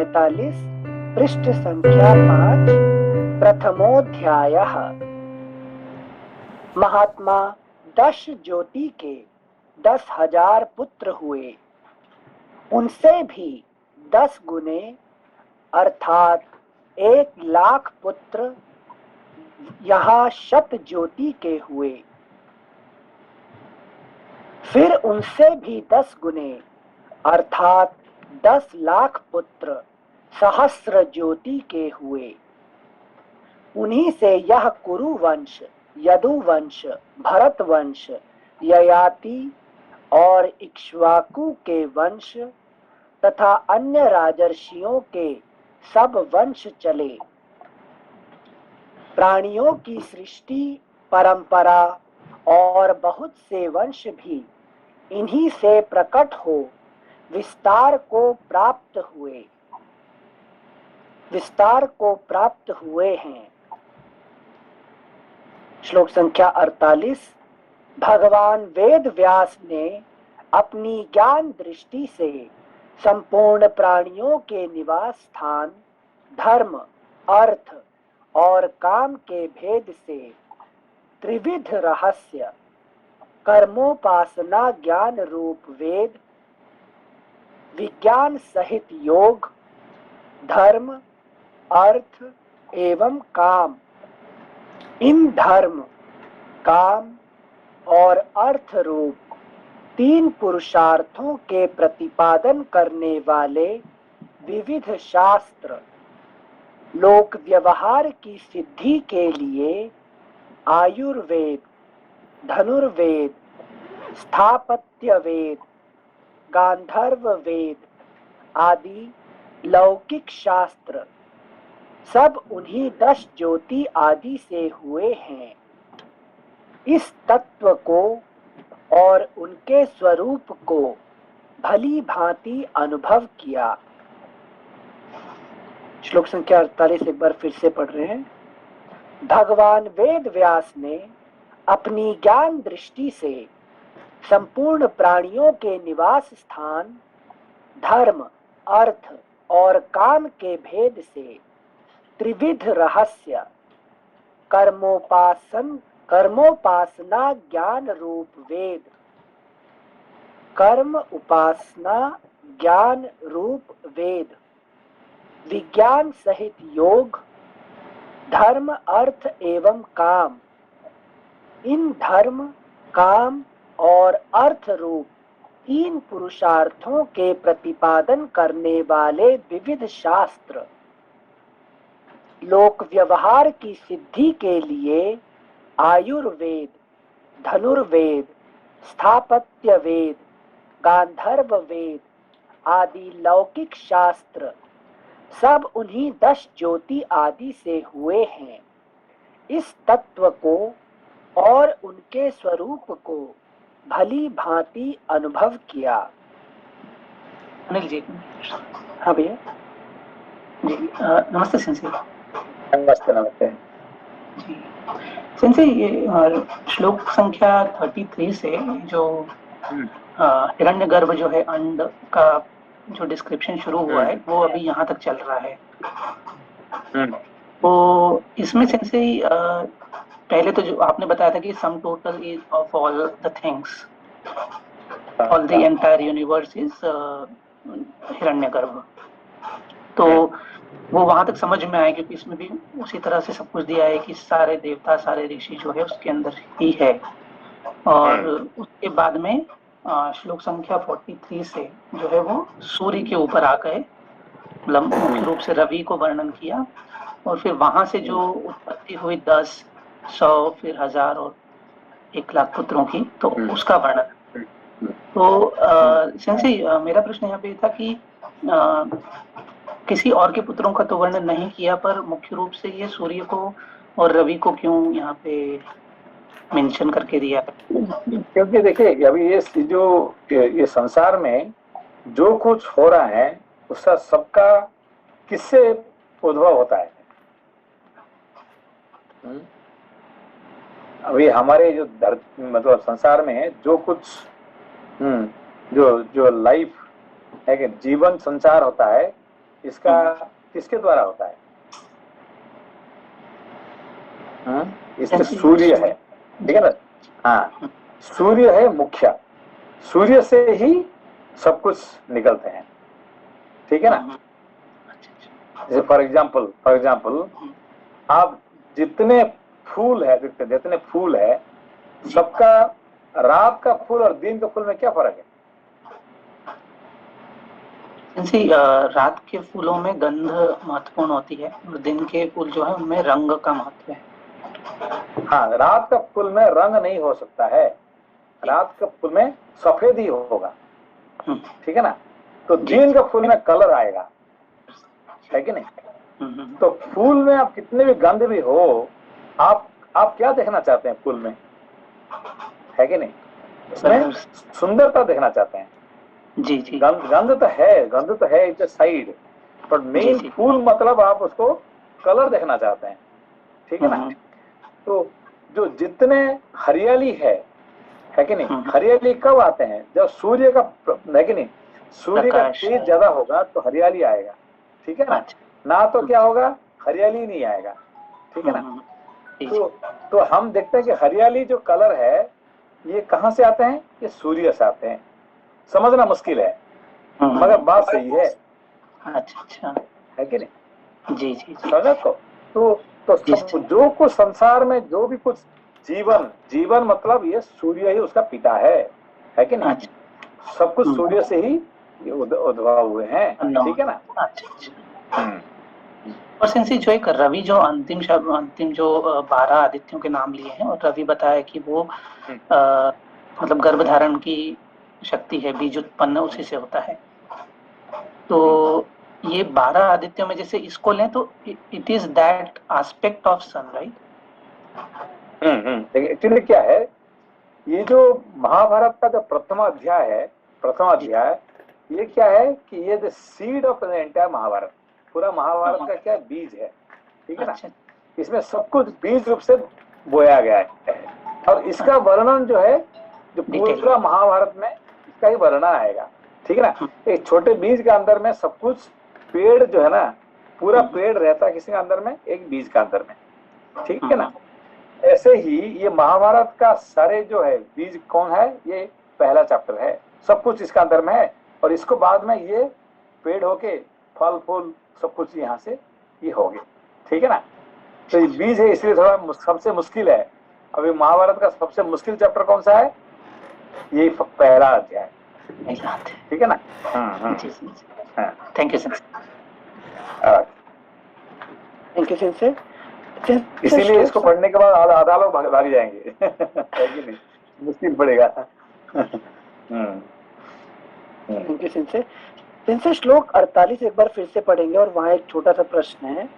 45 पृष्ठ संख्या 5 प्रथमोध्यायः। महात्मा दश ज्योति के 10,000 पुत्र हुए, उनसे भी 10 गुने अर्थात 1,00,000 पुत्र यहाँ शत ज्योति के हुए। फिर उनसे भी 10 गुने अर्थात 10,00,000 पुत्र सहस्र ज्योति के हुए। उन्हीं से यह कुरु वंश, यदु वंश, भरत वंश, ययाति और इक्ष्वाकु के वंश तथा अन्य राजर्षियों के सब वंश चले। प्राणियों की सृष्टि, परंपरा और बहुत से वंश भी इन्हीं से प्रकट हो विस्तार को प्राप्त हुए हैं। श्लोक संख्या 48। भगवान वेद व्यास ने अपनी ज्ञान दृष्टि से संपूर्ण प्राणियों के निवास स्थान, धर्म, अर्थ और काम के भेद से त्रिविध रहस्य, कर्मोपासना ज्ञान रूप वेद, विज्ञान सहित योग, धर्म, अर्थ एवं काम, इन धर्म, काम और अर्थ रूप 3 पुरुषार्थों के प्रतिपादन करने वाले विविध शास्त्र, लोक व्यवहार की सिद्धि के लिए आयुर्वेद, धनुर्वेद, स्थापत्य वेद, गांधर्व वेद आदि लौकिक शास्त्र सब उन्हीं 10 ज्योति आदि से हुए हैं। इस तत्व को और उनके स्वरूप को भली भांति अनुभव किया। श्लोक संख्या 48 एक बार फिर से पढ़ रहे हैं। भगवान वेद व्यास ने अपनी ज्ञान दृष्टि से संपूर्ण प्राणियों के निवास स्थान, धर्म, अर्थ और काम के भेद से त्रिविध रहस्य, कर्मोपासना ज्ञान रूप वेद, कर्म उपासना ज्ञान रूप वेद, विज्ञान सहित योग, धर्म, अर्थ एवं काम, इन धर्म, काम और अर्थ रूप 3 पुरुषार्थों के प्रतिपादन करने वाले विविध शास्त्र, लोक व्यवहार की सिद्धि के लिए आयुर्वेद, धनुर्वेद, स्थापत्य वेद, गांधर्व वेद आदि लौकिक शास्त्र सब उन्हीं 10 ज्योति आदि से हुए हैं। इस तत्व को और उनके स्वरूप को भली भांति अनुभव किया। अनिल जी। हाँ भैया जी, नमस्ते सेंसे। नमस्ते जी सेंसे, ये श्लोक संख्या 33 से जो हिरण्यगर्भ जो है अंड का जो डिस्क्रिप्शन शुरू हुआ है वो अभी यहाँ तक चल रहा है। तो इसमें सेंसे पहले तो जो आपने बताया था कि sum total is of all the things, all the entire universe is Hiranyagarbha. तो वो वहां तक समझ में आया क्योंकि इसमें भी उसी तरह से सब कुछ दिया है कि सारे देवता, सारे ऋषि जो है उसके अंदर ही है। और उसके बाद में श्लोक संख्या 43 से जो है वो सूर्य के ऊपर आ गए, मतलब मुख्य रूप से रवि को वर्णन किया और फिर वहां से जो उत्पत्ति हुई 10, 100, फिर 1000 और 1,00,000 पुत्रों की, तो उसका वर्णन। तो सेंसे मेरा प्रश्न यहाँ पे था कि किसी और के पुत्रों का तो वर्णन नहीं किया, पर मुख्य रूप से ये सूर्य को और रवि को क्यों यहाँ पे मेंशन करके दिया? क्योंकि देखिए अभी ये संसार में जो कुछ हो रहा है उसका सबका किससे उद्भव होता है। अभी हमारे जो मतलब संसार में जो कुछ जो लाइफ है कि जीवन संचार होता है इसका किसके द्वारा होता है? इसमें सूर्य है, ठीक है ना? हाँ, सूर्य है मुख्य, सूर्य से ही सब कुछ निकलते हैं, ठीक है ना? जैसे फॉर एग्जाम्पल आप जितने फूल है, जितने फूल है, सबका रात का फूल और दिन के फूल में क्या फर्क है? रात के फूलों में गंध महत्वपूर्ण होती है और दिन के फूल जो है उनमें रंग का महत्व है। हाँ, रात का फूल में रंग नहीं हो सकता है, रात के फूल में सफेद ही होगा, ठीक है ना? तो दिन के फूल में कलर आएगा, है कि नहीं? तो फूल में आप कितने भी गंध भी हो, आप क्या देखना चाहते हैं फूल में, है कि नहीं? उसमें सुंदरता देखना चाहते हैं। जी जी। गंध तो है इट्स साइड, पर मेन फूल मतलब आप उसको कलर देखना चाहते हैं, ठीक है ना? तो जो जितने हरियाली है कि नहीं, हरियाली कब आते हैं? जब सूर्य का, है कि नहीं, सूर्य का तेज ज्यादा होगा तो हरियाली आएगा, ठीक है ना? तो क्या होगा, हरियाली नहीं आएगा, ठीक है ना? तो हम देखते हैं कि हरियाली जो कलर है ये कहाँ से आते हैं? ये सूर्य से आते हैं। समझना मुश्किल है मगर बात सही है। अच्छा, है कि नहीं? जी जी। समझा को? तो सब जो कुछ संसार में जो भी कुछ जीवन मतलब ये सूर्य ही उसका पिता है कि नहीं? सब कुछ सूर्य से ही उद्भव हुए हैं, ठीक है ना? अच्छा। और सिंसी जो एक रवि जो अंतिम जो 12 आदित्यों के नाम लिए हैं और रवि बताया कि वो मतलब गर्भधारण की शक्ति है, बीज उत्पन्न उसी से होता है। तो ये 12 आदित्यों में जैसे इसको लें तो it is that aspect of sun, right? Actually क्या है, ये जो महाभारत का जो प्रथम अध्याय ये क्या है कि ये the seed of the entire Mahabharata, पूरा महाभारत का क्या बीज है, ठीक है ना? इसमें सब कुछ बीज रूप से बोया गया है और इसका वर्णन जो है, जो पूरा महाभारत में इसका ही वर्णन आएगा, ठीक है ना? एक छोटे बीज के अंदर में सब कुछ, पेड़ जो है ना, पूरा पेड़ रहता है किसी के अंदर में, एक बीज के अंदर में, ठीक है ना? ऐसे ही ये महाभारत का सारे जो है बीज कौन है, ये पहला चैप्टर है, सब कुछ इसका अंदर में है और इसको बाद में ये पेड़ होके फल फूल सब कुछ यहाँ से ये हो गए, ठीक है ना? तो ये बीज है, इसलिए थोड़ा सबसे मुश्किल है। अभी महाभारत का सबसे मुश्किल चैप्टर कौन सा है? ये पहला अध्याय, ठीक है ना? Thank you sir. Thank you sir. इसीलिए इसको पढ़ने के बाद आधा लोग भाग जाएंगे है कि नहीं? मुश्किल पड़ेगा। Thank you sensei. श्लोक 48 एक बार फिर से पढ़ेंगे और वहां एक छोटा सा प्रश्न है।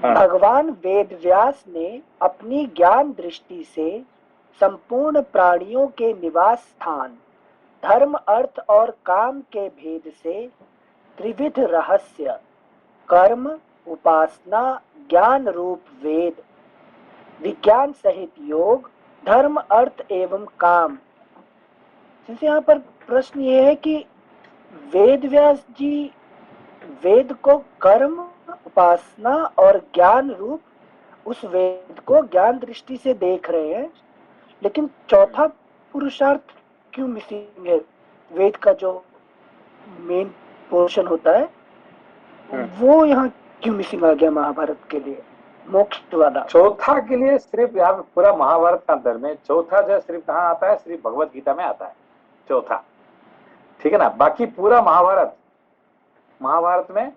भगवान वेद व्यास ने अपनी ज्ञान दृष्टि से संपूर्ण प्राणियों के निवास स्थान, धर्म अर्थ और काम के भेद से त्रिविध रहस्य, कर्म, उपासना, ज्ञान रूप वेद, विज्ञान सहित योग, धर्म अर्थ एवं काम। यहाँ पर प्रश्न ये है कि वेद व्यास जी वेद को कर्म, उपासना और ज्ञान रूप उस वेद को ज्ञान दृष्टि से देख रहे हैं, लेकिन चौथा पुरुषार्थ क्यों मिसिंग है? वेद का जो मेन पोर्शन होता है वो यहाँ क्यों मिसिंग आ गया महाभारत के लिए, मोक्ष वाला? चौथा के लिए सिर्फ यहाँ पूरा महाभारत के अंदर में चौथा जो सिर्फ कहाँ आता है? सिर्फ भगवत गीता में आता है चौथा, ठीक है ना? बाकी पूरा महाभारत में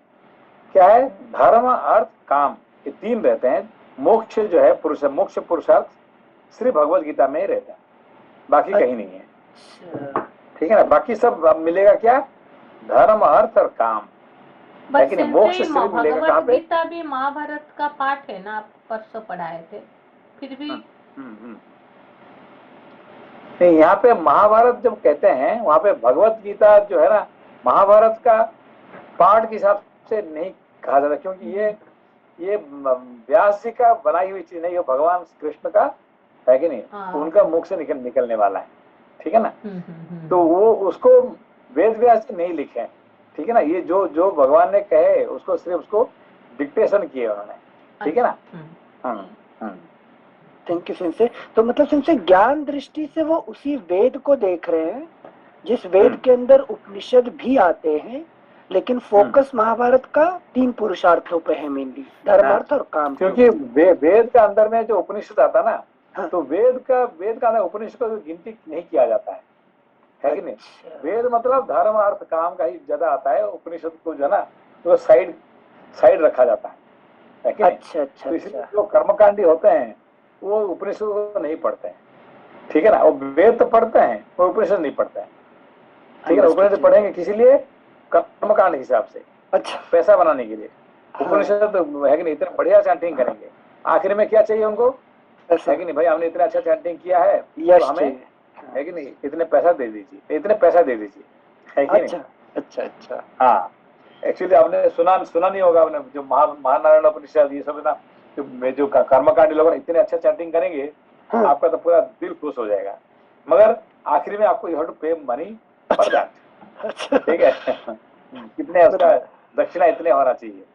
क्या है? धर्म अर्थ काम ये तीन रहते हैं। मोक्ष जो है मोक्ष पुरुषार्थ सिर्फ भगवत गीता में ही रहता है, बाकी कहीं नहीं है, ठीक है ना? बाकी सब मिलेगा क्या? धर्म अर्थ और काम, लेकिन मोक्ष सिर्फ मिलेगा कहाँ पे? गीता भी महाभारत का पार्ट है ना, आप परसों पढ़ाए थे, फिर भी नहीं, यहाँ पे महाभारत जब कहते हैं वहां पे भगवत गीता जो है ना महाभारत का पार्ट के हिसाब से नहीं कहा जाता, क्योंकि ये व्यास जी का बनाई हुई चीज नहीं है, भगवान कृष्ण का है कि नहीं? उनका मुख से निकलने वाला है, ठीक है ना? तो वो उसको वेद व्यास जी नहीं लिखे, ठीक है ना, ये जो जो भगवान ने कहे उसको सिर्फ उसको डिक्टेशन किए उन्होंने, ठीक है ना। Thank you sensei. तो मतलब सेंसे ज्ञान दृष्टि से वो उसी वेद को देख रहे हैं जिस वेद के अंदर उपनिषद भी आते हैं, लेकिन फोकस महाभारत का 3 पुरुषार्थों पे है, मेनली धर्म अर्थ और काम। क्योंकि वेद का अंदर में जो उपनिषद आता ना, तो वेद का अंदर उपनिषद को गिनती नहीं किया जाता है कि नहीं। वेद मतलब धर्म अर्थ काम का ही ज्यादा आता है, उपनिषद को जो है ना तो साइड रखा जाता है कि नहीं? तो इसलिए जो कर्मकांडी होते हैं वो उपनिषद को नहीं पढ़ते हैं, ठीक है ना। वो वेद तो पढ़ते हैं, वो उपनिषद नहीं पढ़ते हैं, ठीक है ना। उपनिषद पढ़ेंगे किसी लिए? कर्मकांड हिसाब से, अच्छा, पैसा बनाने के लिए। उपनिषद है कि नहीं, इतना बढ़िया चैंटिंग करेंगे, आखिर में क्या चाहिए उनको, है कि नहीं भाई, हमने इतना अच्छा चैंटिंग किया है तो हमें, है कि नहीं, इतने पैसा दे दीजिए, इतने पैसा दे दीजिए, है कि नहीं। अच्छा अच्छा। हाँ, एक्चुअली आपने सुना नहीं होगा, आपने जो महानारायण उपनिषद ये सब ना, जो कर्मकांडी लोग इतने अच्छा चैंटिंग करेंगे, आपका तो पूरा दिल खुश हो जाएगा, मगर आखिरी में आपको यू हैव टू पे मनी फॉर दैट, ठीक है। कितने उसका दक्षिणा इतने होना चाहिए,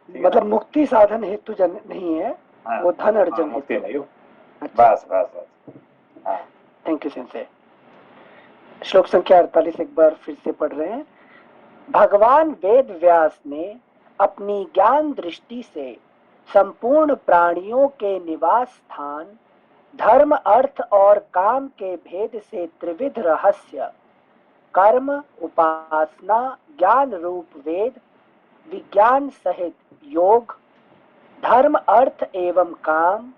मतलब मुक्ति साधन हेतु नहीं है, वो धन अर्जन मुक्ति नहीं हो। बस बस बस। Thank you sensei. श्लोक संख्या 48 एक बार फिर से पढ़ रहे हैं। भगवान वेद व्यास ने अपनी ज्ञान दृष्टि से संपूर्ण प्राणियों के निवास स्थान, धर्म अर्थ और काम के भेद से त्रिविध रहस्य, कर्म, उपासना, ज्ञान रूप वेद, विज्ञान सहित योग, धर्म अर्थ एवं काम,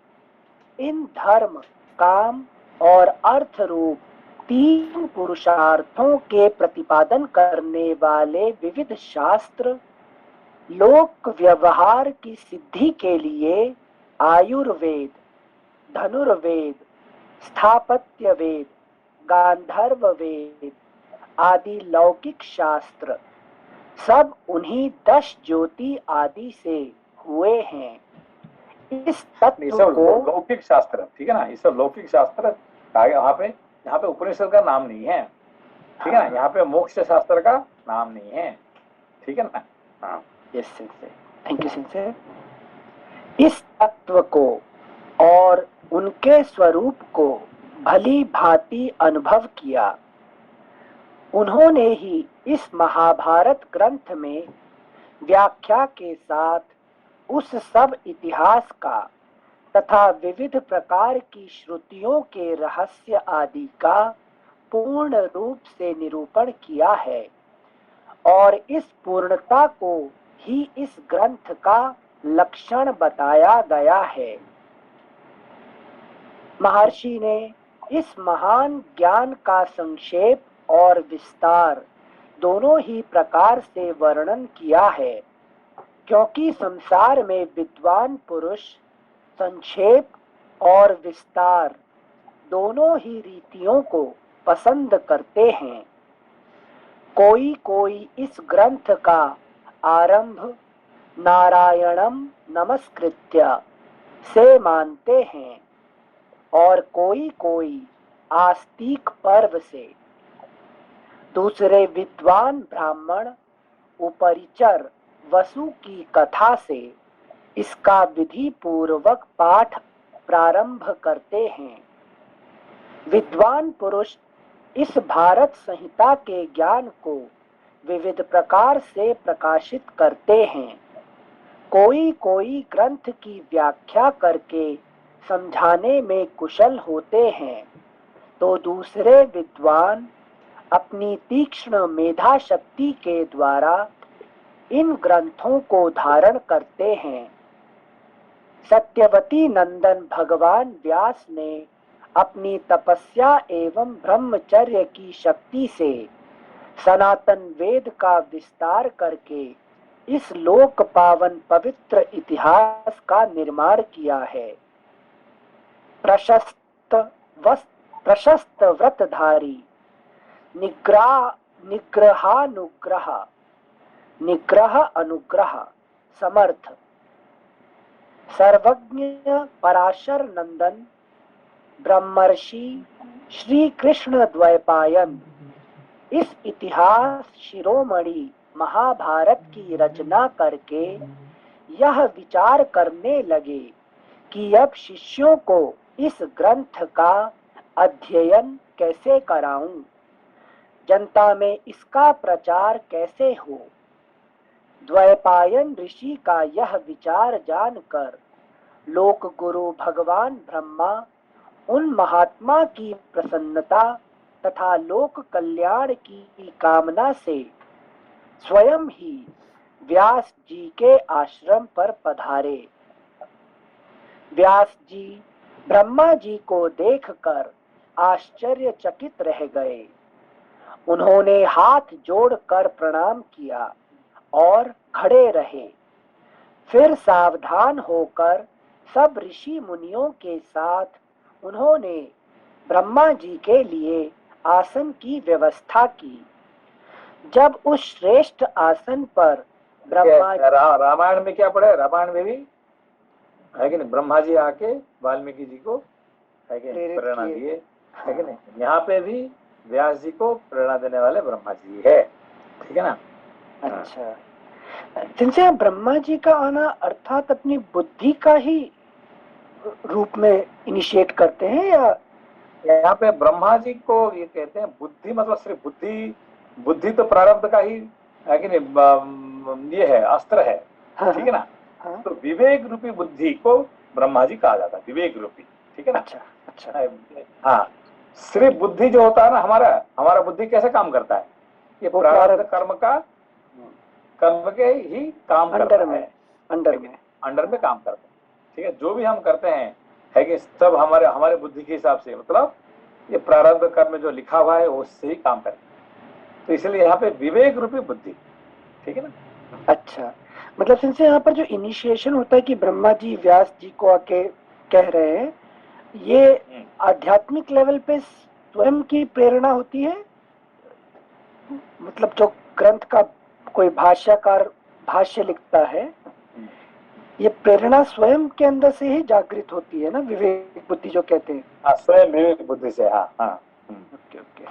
इन धर्म, काम और अर्थ रूप 3 पुरुषार्थों के प्रतिपादन करने वाले विविध शास्त्र, लोक व्यवहार की सिद्धि के लिए आयुर्वेद, धनुर्वेद, स्थापत्य वेद, गांधर्व वेद आदि लौकिक शास्त्र सब उन्हीं 10 ज्योति आदि से हुए हैं। इस तत्व को लौकिक शास्त्र, ठीक है ना, इस लौकिक शास्त्र यहाँ पे उपनिषद का नाम नहीं है, ठीक है ना, यहाँ पे मोक्ष शास्त्र का नाम नहीं है, ठीक है ना। हाँ, yes sensei, thank you sensei. इस तत्व को और उनके स्वरूप को भली भांति अनुभव किया। उन्होंने ही इस महाभारत ग्रंथ में व्याख्या के साथ उस सब इतिहास का तथा विविध प्रकार की श्रुतियों के रहस्य आदि का पूर्ण रूप से निरूपण किया है, और इस पूर्णता को ही इस ग्रंथ का लक्षण बताया गया है। महर्षि ने इस महान ज्ञान का संक्षेप और विस्तार दोनों ही प्रकार से वर्णन किया है, क्योंकि संसार में विद्वान पुरुष संक्षेप और विस्तार दोनों ही रीतियों को पसंद करते हैं। कोई कोई इस ग्रंथ का आरंभ नारायणम नमस्कृत्य से मानते हैं, और कोई कोई आस्तिक पर्व से। दूसरे विद्वान ब्राह्मण उपरिचर वसु की कथा से इसका विधि पूर्वक पाठ प्रारंभ करते हैं। विद्वान पुरुष इस भारत संहिता के ज्ञान को विविध प्रकार से प्रकाशित करते हैं। कोई कोई ग्रंथ की व्याख्या करके समझाने में कुशल होते हैं, तो दूसरे विद्वान अपनी तीक्ष्ण मेधा शक्ति के द्वारा इन ग्रंथों को धारण करते हैं। सत्यवती नंदन भगवान व्यास ने अपनी तपस्या एवं ब्रह्मचर्य की शक्ति से सनातन वेद का विस्तार करके इस लोक पावन पवित्र इतिहास का निर्माण किया है। प्रशस्त व्रतधारी, निग्रह अनुग्रह समर्थ, सर्वज्ञ पराशर नंदन ब्रह्मर्षि श्री कृष्ण द्वैपायन इस इतिहास शिरोमणि महाभारत की रचना करके यह विचार करने लगे कि अब शिष्यों को इस ग्रंथ का अध्ययन कैसे कराऊं, जनता में इसका प्रचार कैसे हो। द्वैपायन ऋषि का यह विचार जानकर लोक गुरु भगवान ब्रह्मा उन महात्मा की प्रसन्नता तथा लोक कल्याण की कामना से स्वयं ही व्यास जी के आश्रम पर पधारे। व्यास जी ब्रह्मा जी को देखकर आश्चर्यचकित रह गए। उन्होंने हाथ जोड़कर प्रणाम किया और खड़े रहे। फिर सावधान होकर सब ऋषि मुनियों के साथ उन्होंने ब्रह्मा जी के लिए आसन की व्यवस्था की। जब उस श्रेष्ठ आसन पर ब्रह्मा रामायण में क्या पढ़े, रामायण में भी है कि नहीं, ब्रह्मा जी आके वाल्मीकि जी को है कि प्रेरणा दिए, है कि नहीं। यहाँ पे भी व्यास जी को प्रेरणा देने वाले ब्रह्मा जी है, ठीक है ना। अच्छा, जिनसे ब्रह्मा जी का आना अर्थात अपनी बुद्धि का ही रूप में इनिशिएट करते हैं, या यहाँ पे ब्रह्मा जी को ये कहते हैं बुद्धि, मतलब सिर्फ बुद्धि, बुद्धि तो प्रारब्ध का ही है कि नहीं, ये है, अस्त्र है, ठीक है ना। तो विवेक रूपी बुद्धि को ब्रह्मा जी कहा जाता है, विवेक रूपी, ठीक है ना। अच्छा, अच्छा। हाँ, सिर्फ बुद्धि जो होता है ना, हमारा बुद्धि कैसे काम करता है, ये प्रारब्ध कर्म के ही काम करता है, अंडर में काम करता है, ठीक है। जो भी हम करते हैं है कि सब हमारे बुद्धि के हिसाब से, मतलब ये प्रारब्ध कर्म जो लिखा हुआ है उससे ही काम करते हैं। तो इसलिए यहाँ पे विवेक रूपी बुद्धि, ठीक है ना। अच्छा, मतलब सिंसे यहाँ पर जो इनिशिएशन होता है कि ब्रह्मा जी व्यास जी को आके कह रहे हैं, ये आध्यात्मिक लेवल पे स्वयं की प्रेरणा होती है, मतलब जो ग्रंथ का कोई भाष्यकार भाष्य लिखता है, ये प्रेरणा स्वयं के अंदर से ही जागृत होती है ना, विवेक बुद्धि जो कहते हैं। हाँ, स्वयं विवेक बुद्धि से। हाँ हाँ, ओके ओके,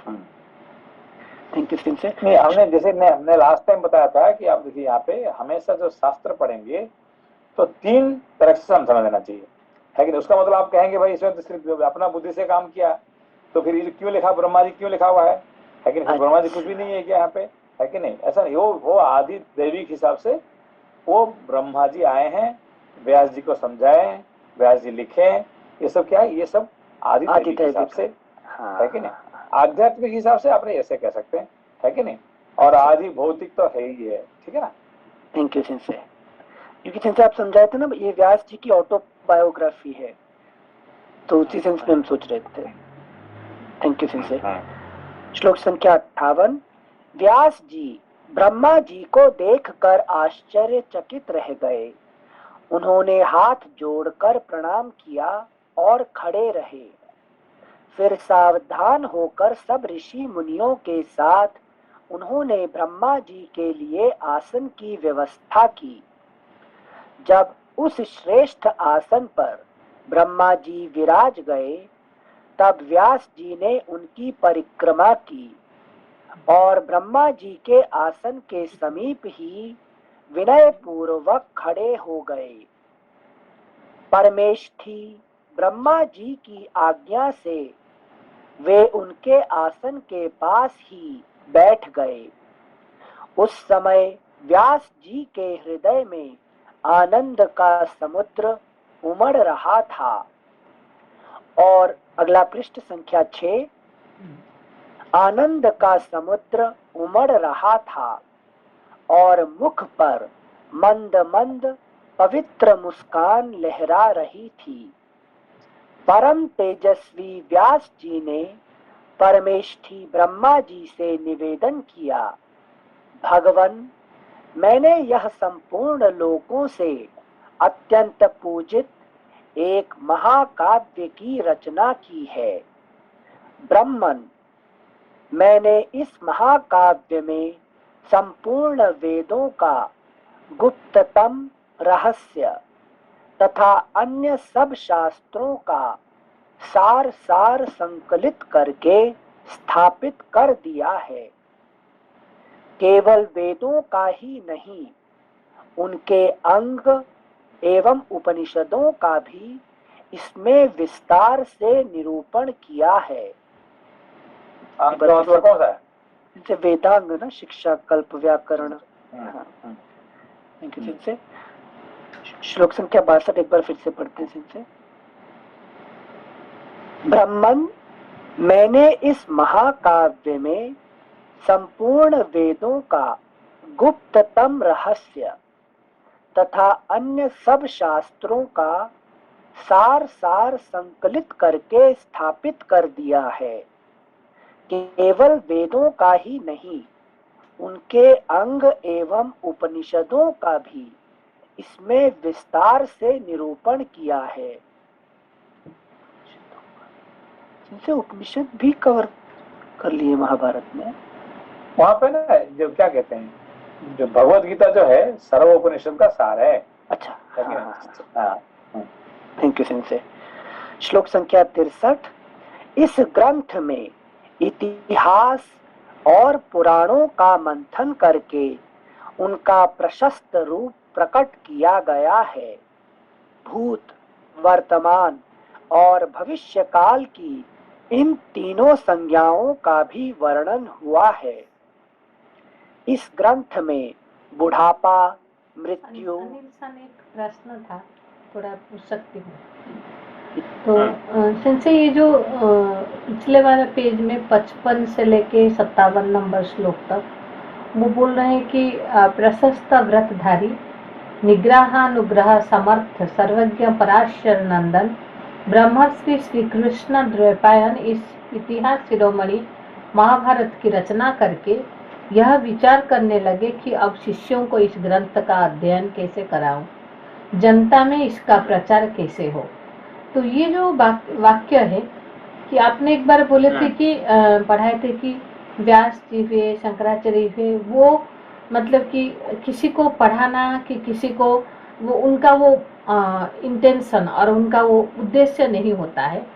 थैंक यू सिंसे। नहीं, हमने लास्ट टाइम बताया था कि आप देखिए यहाँ पे हमेशा जो शास्त्र पढ़ेंगे तो 3 तरह से हम समझना चाहिए, है कि नहीं। उसका मतलब आप कहेंगे भाई इसमें तो सिर्फ अपना बुद्धि से काम किया, तो फिर ये क्यों लिखा, ब्रह्मा जी क्यों लिखा हुआ है कि नहीं, ब्रह्मा जी कुछ भी नहीं है क्या यहाँ पे, है कि नहीं। ऐसा नहीं, वो आदि दैविक हिसाब से वो ब्रह्मा जी आए हैं, व्यास जी को समझाए, व्यास जी लिखे, ये सब क्या है, ये सब आदि दैविक हिसाब से, है कि नहीं। आध्यात्मिक हिसाब से आपने ऐसे कह सकते हैं, है कि नहीं। और आदि भौतिक तो है ही है, ठीक है ना। थैंक यू सिंसे, क्योंकि सिंसे आप समझाए थे ना ये व्यास जी की ऑटोबायोग्राफी है, तो उसी सेंस में हम सोच रहे थे। Thank you sensei. श्लोक संख्या 58। व्यास जी ब्रह्मा जी को देखकर आश्चर्यचकित रह गए। उन्होंने हाथ जोड़कर प्रणाम किया और खड़े रहे। फिर सावधान होकर सब ऋषि मुनियों के साथ उन्होंने ब्रह्मा जी के लिए आसन की व्यवस्था की। जब उस श्रेष्ठ आसन पर ब्रह्मा जी विराज गए, तब व्यास जी ने उनकी परिक्रमा की और ब्रह्मा जी के आसन के समीप ही विनय पूर्वक खड़े हो गए। परमेष्ठी ब्रह्मा जी की आज्ञा से वे उनके आसन के पास ही बैठ गए। उस समय व्यास जी के हृदय में आनंद का समुद्र उमड़ रहा था। और अगला पृष्ठ संख्या 6। आनंद का समुद्र उमड़ रहा था और मुख पर मंद मंद पवित्र मुस्कान लहरा रही थी। परम तेजस्वी व्यास जी ने परमेष्ठी ब्रह्मा जी से निवेदन किया, भगवन, मैंने यह संपूर्ण लोकों से अत्यंत पूजित एक महाकाव्य की रचना की है। ब्रह्मन, मैंने इस महाकाव्य में संपूर्ण वेदों का गुप्ततम रहस्य तथा अन्य सब शास्त्रों का सार संकलित करके स्थापित कर दिया है। केवल वेदों का ही नहीं, उनके अंग एवं उपनिषदों का भी इसमें विस्तार से निरूपण किया है। अंग का मतलब कौन सा है? जैसे वेदांग ना, शिक्षा, कल्प, व्याकरण। हाँ, से श्लोक संख्या 62 एक बार फिर से पढ़ते हैं से। ब्रह्मन, मैंने इस महाकाव्य में संपूर्ण वेदों का गुप्ततम रहस्य तथा अन्य सब शास्त्रों का सार सार संकलित करके स्थापित कर दिया है। केवल वेदों का ही नहीं, उनके अंग एवं उपनिषदों का भी इसमें विस्तार से निरूपण किया है। इनसे उपनिषद भी कवर कर लिए महाभारत में। वहां पे ना जो क्या कहते हैं, जो भगवत गीता जो है सर्वोपनिषद का सार है। अच्छा, हाँ, थैंक यू सिंह से। श्लोक संख्या 63। इस ग्रंथ में इतिहास और पुराणों का मंथन करके उनका प्रशस्त रूप प्रकट किया गया है। भूत, वर्तमान और भविष्य काल की इन तीनों संज्ञाओं का भी वर्णन हुआ है। इस ग्रंथ में बुढ़ापा, मृत्यु। अनिल सर, एक प्रश्न था, थोड़ा पूछ सकती हूँ? तो सिंसे ये जो पिछले वाले पेज में 55 से लेके 57 नंबर श्लोक तक वो बोल रहे हैं कि प्रशस्त व्रतधारी, निग्रहानुग्रह समर्थ, सर्वज्ञ पराशर नंदन, ब्रह्मर्षि श्री कृष्ण द्वैपायन इस इतिहास शिरोमणि महाभारत की रचना करके यह विचार करने लगे कि अब शिष्यों को इस ग्रंथ का अध्ययन कैसे कराऊं, जनता में इसका प्रचार कैसे हो। तो ये जो वाक्य है कि आपने एक बार बोले थे कि पढ़ाए थे कि व्यास जी हुए, शंकराचार्य हुए, वो मतलब कि किसी को पढ़ाना कि किसी को वो उनका वो इंटेंशन और उनका वो उद्देश्य नहीं होता है।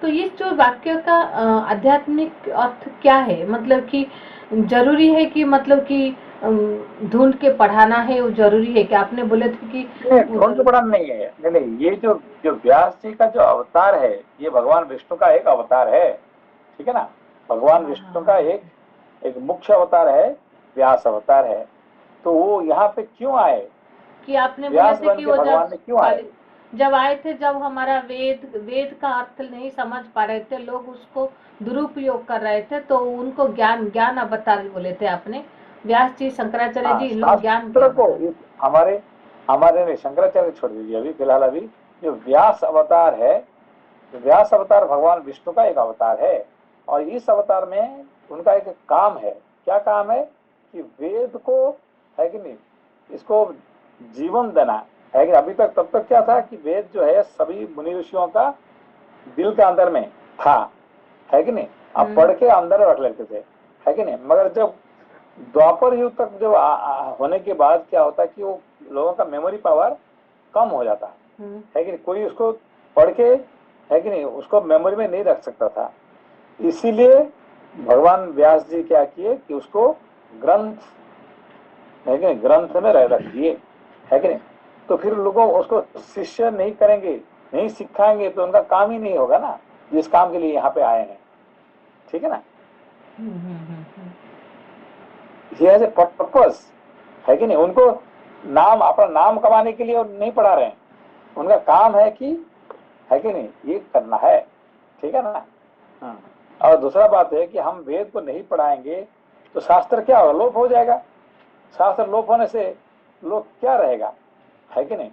तो इस जो वाक्य का आध्यात्मिक अर्थ क्या है? मतलब कि जरूरी है कि मतलब कि ढूंढ के पढ़ाना है, वो जरूरी है कि आपने बोले थे कि ढूंढ के पढ़ाना नहीं है। नहीं, ये जो व्यास जी का जो अवतार है, ये भगवान विष्णु का एक अवतार है, ठीक है ना। भगवान विष्णु का एक मुख्य अवतार है, व्यास अवतार है। तो वो यहाँ पे क्यों आए कि आपने बोले थे कि वो भगवान ने क्यों आए? जब आए थे, जब हमारा वेद का अर्थ नहीं समझ पा रहे थे, लोग उसको दुरुपयोग कर रहे थे, तो उनको ज्ञान अवतार बोले थे आपने। व्यास जी, शंकराचार्य जी, इन लोग ज्ञान को हमारे नहीं, शंकराचार्य छोड़ दीजिए अभी फिलहाल। अभी जो व्यास अवतार है, व्यास अवतार भगवान विष्णु का एक अवतार है। और इस अवतार में उनका एक काम है। क्या काम है? कि वेद को, है कि नहीं, इसको जीवन देना है। कि अभी तक तब तक क्या था कि वेद जो है सभी मुनि ऋषियों का दिल के अंदर में था, है कि नहीं। अब पढ़ के अंदर रख लेते थे, है कि नहीं। मगर जब द्वापर युग तक जब होने के बाद क्या होता है कि वो लोगों का मेमोरी पावर कम हो जाता है कि नहीं। कोई उसको पढ़ के, है कि नहीं, उसको मेमोरी में नहीं रख सकता था। इसीलिए भगवान व्यास जी क्या किए कि उसको ग्रंथ, है कि नहीं, ग्रंथ में रख दिए, है कि नहीं। तो फिर लोगों उसको शिष्य नहीं करेंगे, नहीं सिखाएंगे, तो उनका काम ही नहीं होगा ना, जिस काम के लिए यहाँ पे आए हैं, ठीक है ना। ये ऐसे पर्पस, है कि नहीं। उनको नाम, अपना नाम कमाने के लिए नहीं पढ़ा रहे हैं। उनका काम है कि, है कि नहीं, ये करना है, ठीक है ना। और दूसरा बात है कि हम वेद को नहीं पढ़ाएंगे तो शास्त्र क्या होगा? लोप हो जाएगा। शास्त्र लोप होने से लोग क्या रहेगा, है कि नहीं।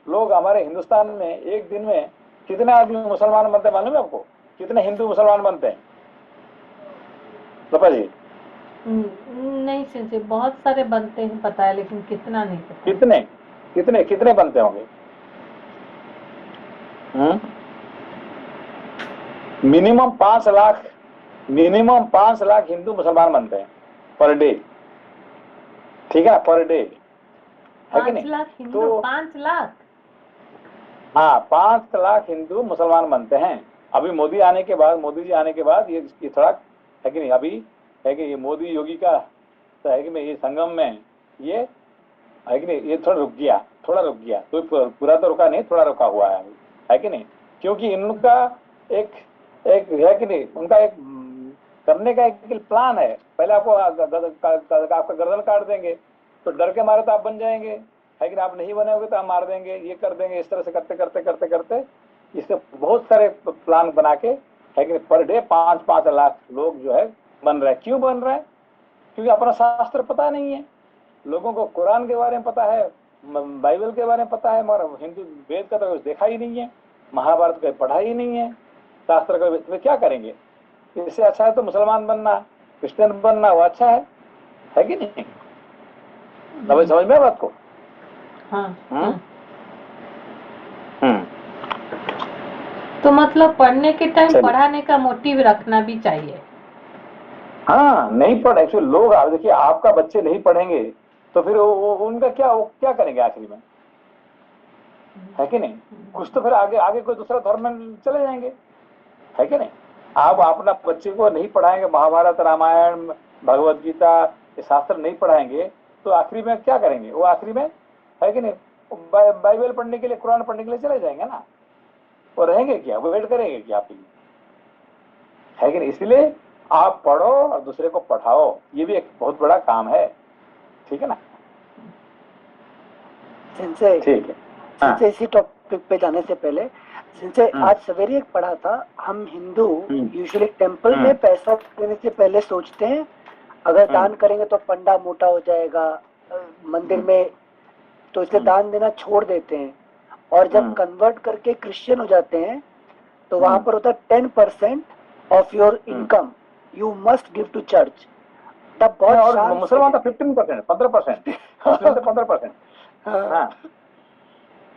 लोग हमारे हिंदुस्तान में एक दिन में कितने आदमी मुसलमान बनते हैं मालूम है आपको? कितने हिंदू मुसलमान बनते हैं जी? नहीं सिंसे, बहुत सारे बनते हैं पता है, लेकिन कितना नहीं पता। कितने कितने कितने बनते होंगे? मिनिमम 5 लाख, मिनिमम 5 लाख हिंदू मुसलमान बनते हैं पर डे, ठीक है, पर डे, है कि नहीं। 5 लाख हिंदू? तो 5 लाख? हाँ, 5 लाख हिंदू मुसलमान बनते हैं। अभी मोदी आने के बाद, मोदी जी आने के बाद ये थोड़ा, है कि नहीं, अभी है कि ये मोदी योगी का तो है कि नहीं, ये संगम में ये है कि नहीं, ये थोड़ा रुक गया, तो पूरा तो रुका नहीं, थोड़ा रुका हुआ है कि नहीं, क्योंकि इनका एक एक है कि नहीं, उनका एक करने का एक प्लान है। पहले आपको आपका गर्दन काट देंगे, तो डर के मारे तो आप बन जाएंगे, है कि नहीं, आप नहीं बने तो आप मार देंगे, ये कर देंगे, इस तरह से करते करते करते करते इससे बहुत सारे प्लान बना के, है कि नहीं, पर डे 5-5 लाख लोग जो है बन रहे हैं। क्यों बन रहे हैं? क्योंकि अपना शास्त्र पता नहीं है लोगों को, कुरान के बारे में पता है, बाइबल के बारे में पता है, मगर हिंदू वेद का तो देखा ही नहीं है, महाभारत का पढ़ा ही नहीं है, शास्त्र का वे क्या करेंगे? इससे अच्छा है तो मुसलमान बनना, क्रिश्चियन बनना, वो अच्छा है कि नहीं? समझ में बात को? हाँ। तो मतलब पढ़ने के टाइम पढ़ाने का मोटिव रखना भी चाहिए। हाँ, नहीं पढ़ एक्चुअली लोग, देखिए आपका बच्चे नहीं पढ़ेंगे तो फिर उनका क्या करेंगे आखिरी में, है कि नहीं? कुछ तो फिर आगे कोई दूसरा धर्म में चले जाएंगे, है कि नहीं? आप अपना बच्चे को नहीं पढ़ाएंगे, महाभारत, रामायण, भगवत गीता, ये शास्त्र नहीं पढ़ाएंगे तो आखिरी में क्या करेंगे? वो आखिरी में, है कि नहीं, बाइबल पढ़ने के लिए, कुरान पढ़ने के लिए चले जाएंगे ना, वो रहेंगे क्या, वो वेट करेंगे क्या आपके लिए, है कि नहीं? इसलिए आप पढ़ो और दूसरे को पढ़ाओ, ये भी एक बहुत बड़ा काम है, ठीक है ना? सिंसे ठीक है। सिंसे इसी टॉपिक पे जाने से पहले, सिंसे आज सवेरे एक पढ़ा था, हम हिंदू यूजुअली टेम्पल में पैसा देने से पहले सोचते हैं अगर दान करेंगे तो पंडा मोटा हो जाएगा मंदिर में, तो इसलिए दान देना छोड़ देते हैं, और जब कन्वर्ट करके क्रिश्चियन हो जाते हैं तो वहां पर होता है 10% of your income you must give to church. तब बहुत और मुसलमान तो 15%, 15%, 15%। हाँ,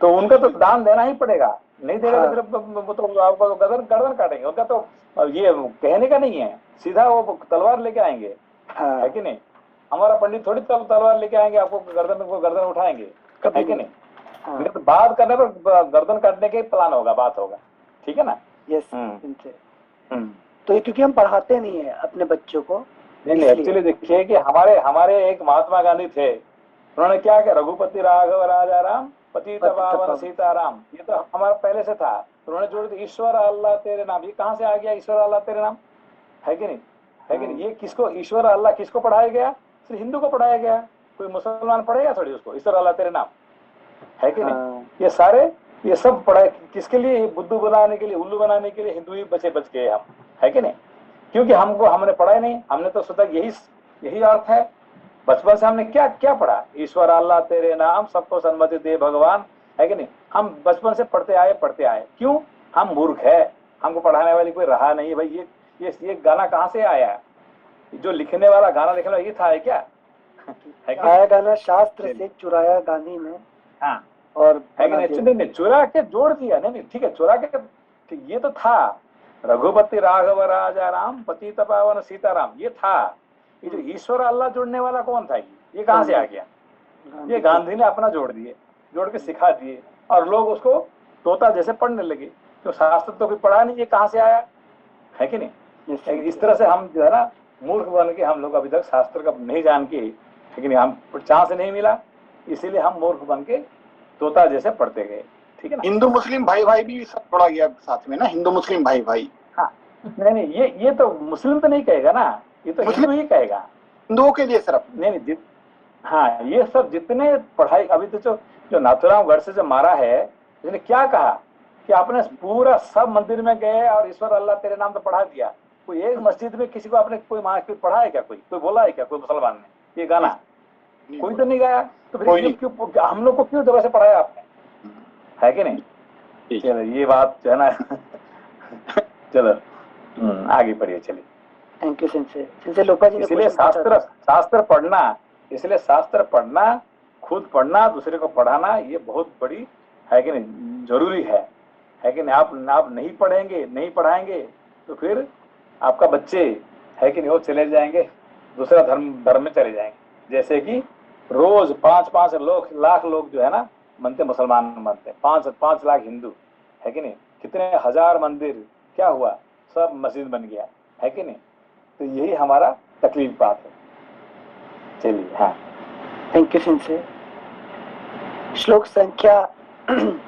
तो उनका तो दान देना ही पड़ेगा, नहीं देगा तो फिर तो आपको गर्दन काटेंगे। उनका तो ये कहने का नहीं है, सीधा वो तलवार लेके आएंगे, है कि नहीं? हमारा पंडित थोड़ी तलवार लेके आएंगे, आपको गर्दन उठाएंगे, है कि नहीं? तो बात करने पर गर्दन काटने के प्लान होगा, बात होगा, ठीक है ना? यस। तो ये क्योंकि हम पढ़ाते नहीं है अपने बच्चों को। नहीं, एक्चुअली देखिए कि हमारे एक महात्मा गांधी थे, उन्होंने क्या किया, रघुपति राघव राजा राम पतित पावन सीताराम, ये तो हमारा पहले से था, उन्होंने जोड़ दिया ईश्वर अल्लाह तेरे नाम। ये कहाँ से आ गया ईश्वर अल्लाह तेरे नाम, है कि नहीं, है कि नहीं? ये किसको, ईश्वर अल्लाह किसको पढ़ाया गया? सिर्फ हिंदू को पढ़ाया गया, कोई मुसलमान पढ़ेगा थोड़ी उसको ईश्वर अल्लाह तेरे नाम, है कि नहीं? ये सारे ये सब पढ़ाए किसके लिए? बुद्धू बनाने के लिए, उल्लू बनाने के लिए हिंदू ही बच गए हम, है कि नहीं? क्योंकि हमने पढ़ा नहीं, हमने तो सोचा यही अर्थ है। बचपन से हमने क्या पढ़ा? ईश्वर अल्लाह तेरे नाम, सबको सन्मति दे भगवान, है कि नहीं? हम बचपन से पढ़ते आए। क्यों? हम मूर्ख है, हमको पढ़ाने वाली कोई रहा नहीं भाई। ये गाना कहाँ से आया? जो लिखने वाला, गाना लिखने वाला ये था है क्या? आया गाना शास्त्र से चुराया गांधी ने। हाँ, और नहीं चुरा के जोड़ दिया, नहीं ठीक है, चुरा के ये तो था, रघुपति राघव राजा राम पतित पावन सीताराम, ये था। ये जो ईश्वर अल्लाह जोड़ने वाला कौन था? ये कहाँ से आ गया? ये गांधी ने अपना जोड़ के सिखा दिए, और लोग उसको तोता जैसे पढ़ने लगे। तो शास्त्र तो कोई पढ़ा नहीं, ये कहाँ से आया, है कि नहीं? इस तरह से हम जो है ना मूर्ख बन के, हम लोग अभी तक शास्त्र का नहीं जान के, है कि नहीं, हम चांस नहीं मिला, इसीलिए हम मूर्ख बन के तोता जैसे पढ़ते गए, ठीक है ना? हिंदू मुस्लिम भाई भी सब पढ़ा गया साथ में ना, हिंदू मुस्लिम भाई। हाँ, नहीं ये तो मुस्लिम तो नहीं कहेगा ना, ये तो हिंदू ही कहेगा, हिंदुओं के लिए सिर्फ। नहीं हाँ, ये सब जितने पढ़ाई अभी तो जो नाथुराम गडसे से मारा है, इसने क्या कहा कि आपने पूरा सब मंदिर में गए और ईश्वर अल्लाह तेरे नाम तो पढ़ा दिया। कोई एक मस्जिद में किसी को आपने कोई पढ़ा है क्या? कोई बोला है क्या? कोई मुसलमान ने ये गाना कोई तो नहीं गाया, तो फिर क्यों हम लोग को क्यों दबा से पढ़ाया आपने, है कि नहीं? चलो ये बात जो है ना चलो आगे बढ़िए, चलिए। थैंक यू सिंसे लोपा जी ने। इसलिए शास्त्र पढ़ना, खुद पढ़ना, दूसरे को पढ़ाना, ये बहुत बड़ी, है कि नहीं, जरूरी है कि नहीं? आप नहीं पढ़ेंगे, नहीं पढ़ाएंगे तो फिर आपका बच्चे, है कि नहीं, वो चले जाएंगे दूसरा धर्म में चले जाएंगे। जैसे कि रोज 5-5 लाख लोग जो है ना बनते, मुसलमान बनते, 5 लाख हिंदू, है कि नहीं? कितने हजार मंदिर, क्या हुआ? सब मस्जिद बन गया, है कि नहीं? तो यही हमारा तकलीफ बात है। चलिए हाँ। Thank you sensei. श्लोक संख्या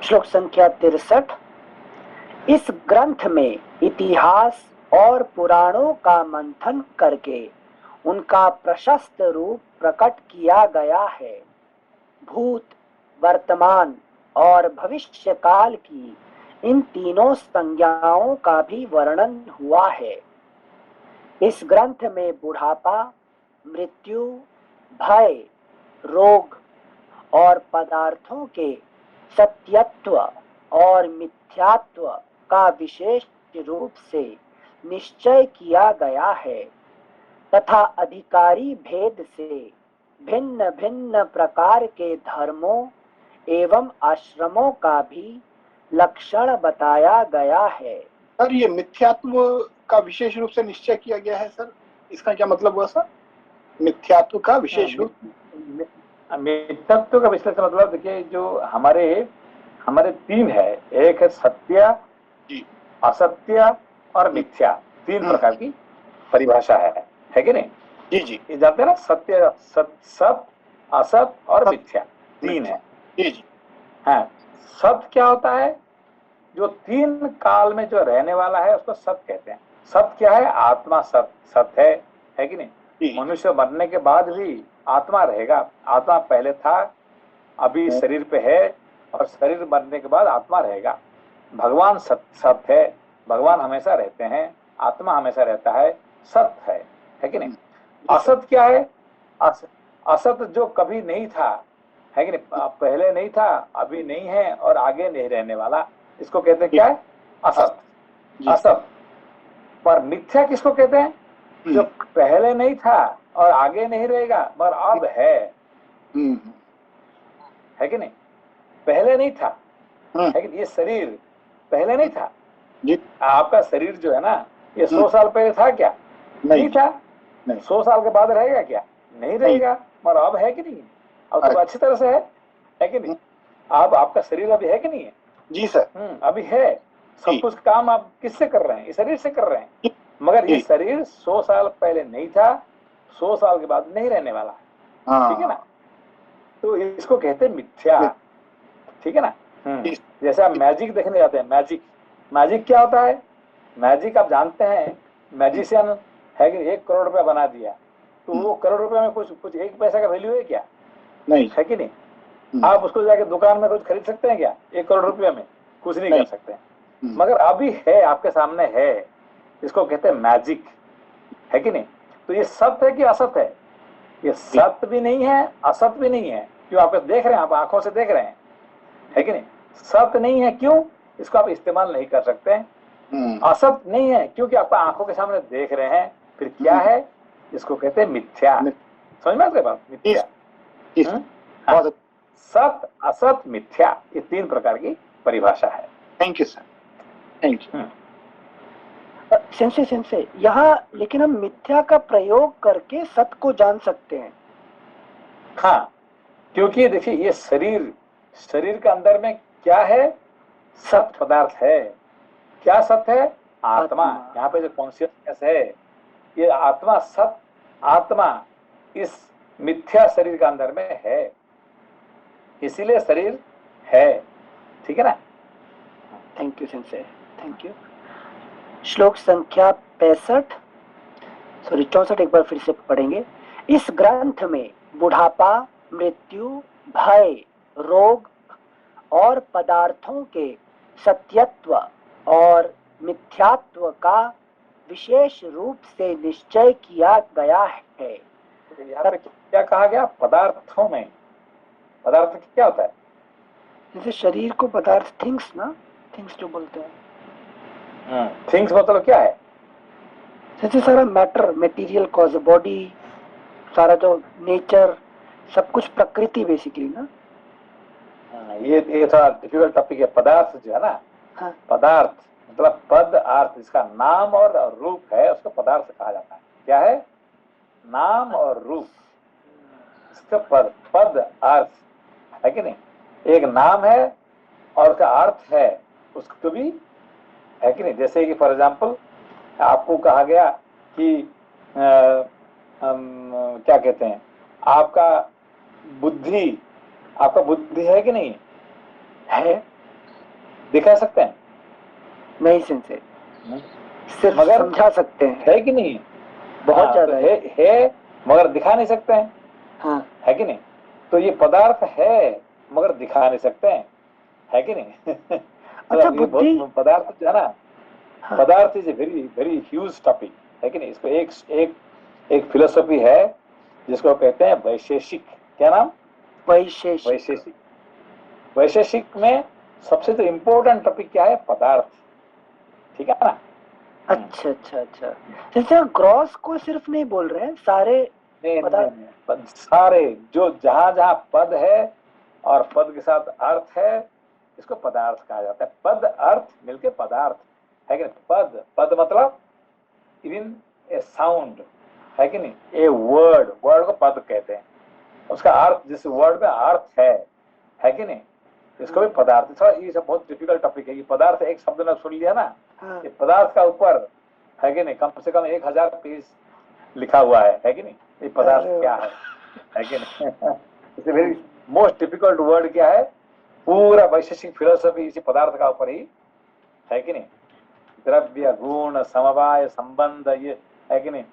63। इस ग्रंथ में इतिहास और पुराणों का मंथन करके उनका प्रशस्त रूप प्रकट किया गया है। भूत, वर्तमान और भविष्य काल की इन तीनों संज्ञाओं का भी वर्णन हुआ है। इस ग्रंथ में बुढ़ापा, मृत्यु, भय, रोग और पदार्थों के सत्यत्व और मिथ्यात्व का विशेष रूप से निश्चय किया गया है तथा अधिकारी भेद से भिन्न भिन्न प्रकार के धर्मों एवं आश्रमों का भी लक्षण बताया गया है। सर ये मिथ्यात्व का विशेष रूप से निश्चय किया गया है सर, इसका क्या मतलब हुआ सर? मिथ्यात्व का विशेष रूप, मिथ्यात्व का विश्लेषण मतलब देखिए जो हमारे तीन है, एक है सत्य, जी, असत्य और मिथ्या, तीन प्रकार की परिभाषा है कि नहीं? जी जी, ये जानते हैं ना, सत्य, सत, असत और मिथ्या, तीन है। जी जी, हाँ, सत्य क्या होता है? जो तीन काल में जो रहने वाला है उसको सत्य कहते हैं। सत्य क्या है? आत्मा सत्य है कि नहीं? मनुष्य मरने के बाद भी आत्मा रहेगा। आत्मा पहले था, अभी शरीर पे है, और शरीर मरने के बाद आत्मा रहेगा। भगवान सत्य है, भगवान हमेशा रहते हैं, आत्मा हमेशा रहता है, सत्य है कि नहीं? असत क्या है? असत जो कभी नहीं था, है कि नहीं? पहले नहीं था, अभी नहीं है और आगे नहीं रहने वाला, इसको कहते हैं क्या है? असत। असत। पर मिथ्या किसको कहते हैं? जो पहले नहीं था और आगे नहीं रहेगा मगर अब है कि नहीं? पहले नहीं था, है कि ये शरीर पहले नहीं था। आपका शरीर जो है ना, ये 100 साल पहले था क्या? नहीं था। 100 साल के बाद रहेगा क्या? नहीं रहेगा, मगर अब है कि नहीं? अब तो अच्छी तरह से है कि नहीं? अब आपका शरीर अभी है कि नहीं है? जी सर, अभी है। सब कुछ काम आप किससे कर रहे हैं? इस शरीर से कर रहे हैं। मगर ये शरीर 100 साल पहले नहीं था, 100 साल के बाद नहीं रहने वाला, ठीक है ना? तो इसको कहते हैं मिथ्या, ठीक है ना? जैसे आप मैजिक देखने जाते हैं, मैजिक क्या होता है? मैजिक आप जानते हैं, मैजिशियन है कि 1 करोड़ रुपया बना दिया, तो वो करोड़ रुपया में कुछ 1 पैसा का वैल्यू है क्या? नहीं है कि नहीं? आप उसको जाके दुकान में कुछ खरीद सकते हैं क्या 1 करोड़ रुपया में? कुछ नहीं कर सकते। मगर अभी है, आपके सामने है, इसको कहते हैं मैजिक, है कि नहीं? तो ये सत्य है कि असत है? ये सत्य भी नहीं है, असत भी नहीं है। क्यों? आप देख रहे हैं, आप आंखों से देख रहे हैं, है कि नहीं? सत्य नहीं है, क्यों? इसको आप इस्तेमाल नहीं कर सकते। असत नहीं है क्योंकि आप आंखों के सामने देख रहे हैं। फिर क्या है? इसको कहते हैं मिथ्या। समझ में आपके बात? मिथ्या। सत, असत, मिथ्या, ये 3 प्रकार की परिभाषा है। Thank you sir, thank you. Sensei यहाँ लेकिन हम मिथ्या का प्रयोग करके सत्य को जान सकते हैं। हाँ, क्योंकि देखिए ये शरीर के अंदर में क्या है? सत पदार्थ है। क्या सत्य है? आत्मा। यहाँ पे जो कॉन्शियसनेस है, ये आत्मा आत्मा इस मिथ्या शरीर के अंदर में है, इसीलिए शरीर है, ठीक है ना? Thank you sensei, thank you. श्लोक संख्या 64 एक बार फिर से पढ़ेंगे। इस ग्रंथ में बुढ़ापा, मृत्यु, भय, रोग और पदार्थों के सत्यत्व और मिथ्यात्व का विशेष रूप से निश्चय किया गया है। यहाँ पे क्या कहा गया? पदार्थों में। पदार्थ क्या होता है? जैसे शरीर को पदार्थ, थिंग्स ना, थिंग्स जो बोलते हैं। थिंग्स मतलब क्या है? जैसे सारा मैटर, मटेरियल कॉज, बॉडी, सारा जो नेचर, सब कुछ प्रकृति बेसिकली ना। ये थोड़ा डिफिकल्ट टॉपिक है। पदार्थ जो है ना, हाँ। पदार्थ मतलब पद अर्थ, इसका नाम और रूप है, उसको पदार्थ कहा जाता है। क्या है? नाम और रूप, इसका पद अर्थ, है कि नहीं? एक नाम है और उसका अर्थ है, उसको भी, है कि नहीं? जैसे कि फॉर एग्जाम्पल आपको कहा गया कि क्या कहते हैं, आपका बुद्धि, आपका बुद्धि है कि नहीं है दिखा सकते हैं? नहीं सेंसे, सिर्फ मगर समझा सकते हैं। है कि नहीं? बहुत हाँ, ज्यादा तो है मगर दिखा नहीं सकते हैं, हाँ है कि नहीं? तो ये पदार्थ है मगर दिखा नहीं सकते हैं, है कि नहीं? तो अच्छा, ये बुद्धि। बहुत पदार्थ जो है ना, हाँ, पदार्थ is a very very huge topic, है कि नहीं? इसको एक एक एक फिलोसफी है जिसको कहते हैं वैशेषिक। क्या नाम? वैशेषिक। वैशेषिक। वैशेषिक में सबसे तो इम्पोर्टेंट टॉपिक क्या है? पदार्थ, ठीक है ना? अच्छा अच्छा अच्छा, जैसे ग्रॉस को सिर्फ नहीं बोल रहे हैं, सारे नहीं पदार्थ। नहीं, सारे जो जहां जहां पद है और पद के साथ अर्थ है, इसको पदार्थ कहा जाता है। पद अर्थ मिलके पदार्थ, है कि नहीं? पद, पद मतलब इवन ए साउंड, है कि नहीं? ए वर्ड, वर्ड को पद कहते हैं। उसका अर्थ, जिस वर्ड में अर्थ है कि नहीं, इसको भी पदार्थ। थोड़ा ये सब बहुत डिफिकल्ट टॉपिक है। ये पदार्थ एक शब्द ने सुन लिया ना, हाँ, ये पदार्थ का ऊपर, है कि नहीं, कम से कम 1000 पेज लिखा हुआ है कि नहीं? ये पदार्थ अरे क्या है कि नहीं? It's very most difficult word क्या है? पूरा वैशेषिक फिलोसफी इसी पदार्थ का ऊपर ही, है कि नहीं? द्रव्य, गुण, समवाय, संबंध, ये, है कि नहीं?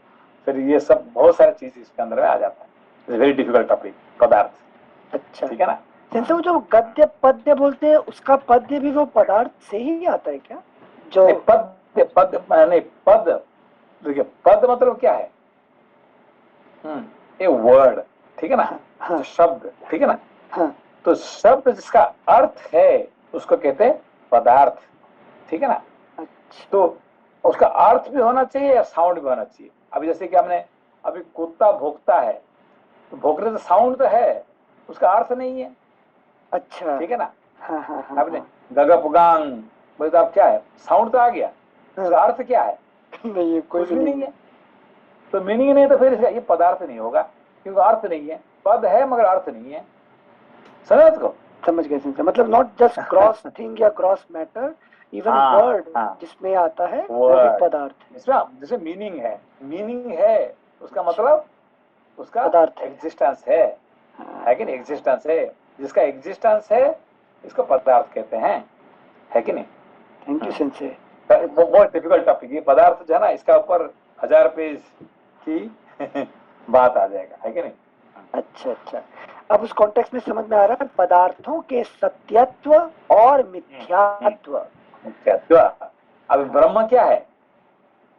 फिर ये सब बहुत सारी चीज इसके अंदर में आ जाता है। इट्स वेरी डिफिकल्ट टॉपिक, पदार्थ, अच्छा, ठीक है ना? जैसे वो जो गद्य पद्य बोलते हैं, उसका पद्य भी वो पदार्थ से ही आता है क्या? जो नहीं, पद, पद नहीं, पद, देखिए पद मतलब क्या है? ए वर्ड, ठीक है ना? हाँ तो शब्द, ठीक है ना? हाँ, तो शब्द जिसका अर्थ है उसको कहते हैं पदार्थ, ठीक है ना? अच्छा तो उसका अर्थ भी होना चाहिए या साउंड भी होना चाहिए। अभी जैसे कि हमने, अभी कुत्ता भौंकता है, तो भौंकने से साउंड तो है, उसका अर्थ नहीं है, अच्छा, ठीक है ना? हाँ हाँ हाँ आपने गगपगांग बोले तो आप क्या है? साउंड तो आ गया, उसका अर्थ क्या है? नहीं है, कोई कुछ भी नहीं है। तो मीनिंग नहीं, तो फिर इसका ये पदार्थ नहीं होगा, क्योंकि अर्थ नहीं है। पद है मगर अर्थ नहीं है। समझ को? समझ गए समझ गए। मतलब नॉट जस्ट क्रॉस थिंग या क्रॉस मैटर, इवन हाँ, वर्ड हाँ, जिसमें आता है वो भी वर्ड पदार्थ है। इसमें जैसे मीनिंग है, मीनिंग है, उसका मतलब उसका पदार्थ है। एग्जिस्टेंस है कि नहीं? एग्जिस्टेंस है, जिसका एग्जिस्टेंस है इसको पदार्थ कहते हैं, है कि नहीं? Thank you sensei. बहुत डिफिकल्ट टॉपिक ये पदार्थ जो है ना, इसका ऊपर 1000 पेज की बात आ जाएगा, है कि नहीं? अच्छा अच्छा, अब उस कॉन्टेक्स्ट में समझ में आ रहा है पदार्थों के सत्यत्व और मिथ्यात्व। मिथ्यात्व। अब ब्रह्म क्या है?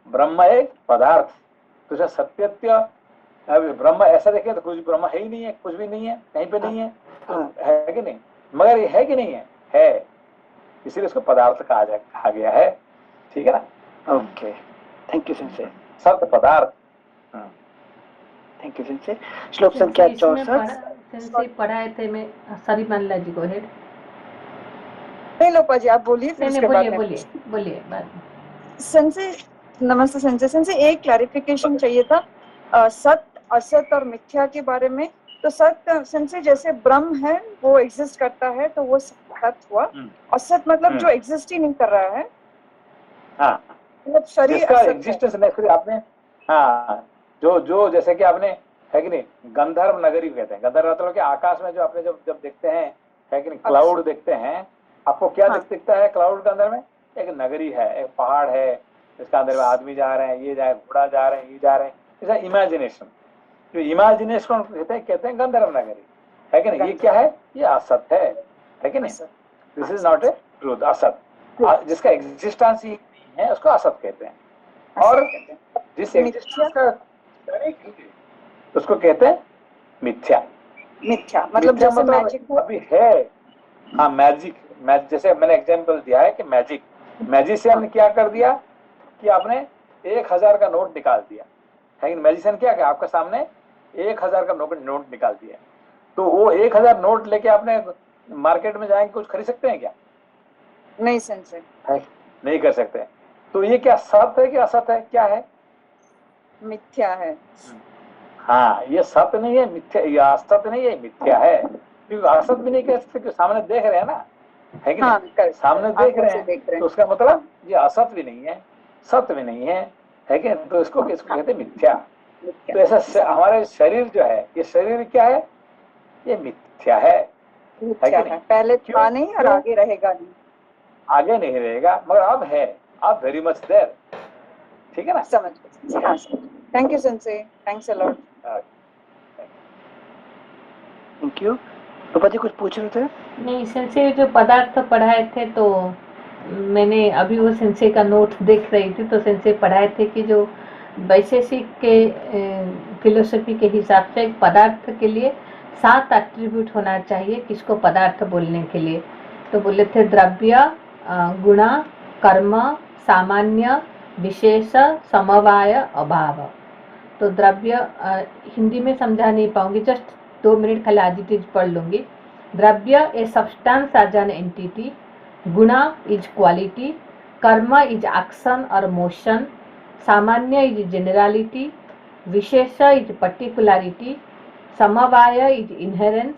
ब्रह्म एक पदार्थ, तो उसका सत्यत्व। अब ब्रह्म ऐसा देखें तो कुछ ब्रह्म है ही नहीं है, कुछ भी नहीं है, कहीं पे नहीं है, तो है कि नहीं? मगर ये है कि नहीं है, इसीलिए उसको पदार्थ कहा गया है, ठीक है ना? Okay, thank you sensei. सत्य पदार्थ। Thank you sensei. श्लोक संख्या इसमें 64। सेंसे पढ़ाए थे मैं, सॉरी मानला जी, गो हेड। नहीं लोपा जी, आप बोलिए, फिर नहीं उसके बाद बोलिए मैं बोलिए बोलिए बाद में। संजय, नमस्ते संजय। संजय, एक क्लैरिफिकेशन चाहिए था सत्य, असत और मिथ्या के बारे में। तो सत्य संजय जैसे ब्रह्म है वो एग्जिस्ट करता है तो वो सत्य हुआ। असत मतलब जो एग्जिस्ट ही नहीं कर रहा है, हाँ, मतलब शरीर जिसका असत है। एग्जिस्टेंस नेचुरली आपने, हाँ, जो जो जैसे कि आपने, है कि नहीं, गंधर्व नगरी कहते हैं। गंधर्व मतलब कि आकाश में जो आपने जब जब देखते हैं, है कि नहीं, क्लाउड देखते हैं, आपको क्या दिखता है क्लाउड के अंदर में? एक नगरी है, एक पहाड़ है, इसका अंदर में आदमी जा रहे हैं, ये जा घोड़ा जा रहे हैं, ये जा रहे हैं, ऐसा इमेजिनेशन। जो इमेजिनेशन कहते हैं गंधर्व नगरी, है कि नहीं? ये क्या है? ये असत है कि नहीं? This is not a truth, असत। जिसका एग्जिस्टेंस ही नहीं है उसको असत कहते हैं। और जिस एग्जिस्टेंस का उसको कहते हैं मिथ्या। मिथ्या मतलब मिथ्या जैसे मतलब मैजिक अभी है, हाँ, मैजिक। जैसे मैंने एग्जांपल दिया है कि मैजिशियन ने क्या कर दिया कि आपने 1000 का नोट निकाल दिया, है कि मैजिशियन क्या क्या आपके सामने 1000 का नोट निकाल दिया, तो वो 1000 नोट लेके आपने मार्केट में जाएंगे कुछ खरीद सकते हैं क्या? नहीं संजय, नहीं कर सकते। तो ये क्या सत्य है कि असत है? क्या है? मिथ्या है। हाँ, ये सत्य नहीं है, मिथ्या, ये असत नहीं है, मिथ्या है। क्योंकि असत भी नहीं कह सकते, क्योंकि सामने देख रहे हैं ना, है कि हाँ, नहीं? सामने देख रहे हैं, तो उसका मतलब हाँ। ये असत भी नहीं है, सत्य भी नहीं है कि? तो इसको कहते हैं मिथ्या। तो ऐसा हमारे शरीर जो है, ये शरीर क्या है? ये मिथ्या है मिथ्या कि है, नहीं? पहले क्यों? था नहीं और क्यों? आगे रहेगा नहीं। आगे नहीं रहेगा, मगर अब है, अब वेरी मच देयर। ठीक है ना? समझ गए। हाँ sir, thank you sensei, thanks a lot. Thank you. Rupa ji कुछ पूछ रहे थे? नहीं, सेंसे जो पदार्थ पढ़ाए थे तो मैंने अभी वो सेंसे का नोट देख रही थी, तो सेंसे पढ़ाए थे कि जो वैशेषिक के फिलोसफी के हिसाब से एक पदार्थ के लिए 7 एट्रीब्यूट होना चाहिए किसको पदार्थ बोलने के लिए। तो बोले थे द्रव्य, गुण, कर्म, सामान्य, विशेष, समवाय, अभाव। तो द्रव्य हिंदी में समझा नहीं पाऊंगी, जस्ट 2 मिनट खाली एडिटिव पढ़ लूंगी। द्रव्य a substance as an entity, गुणा इज क्वालिटी, कर्म इज एक्शन और मोशन, सामान्य इज जनरलिटी, विशेष इज पर्टिकुलरिटी, समवाय इज इनहेरेंस,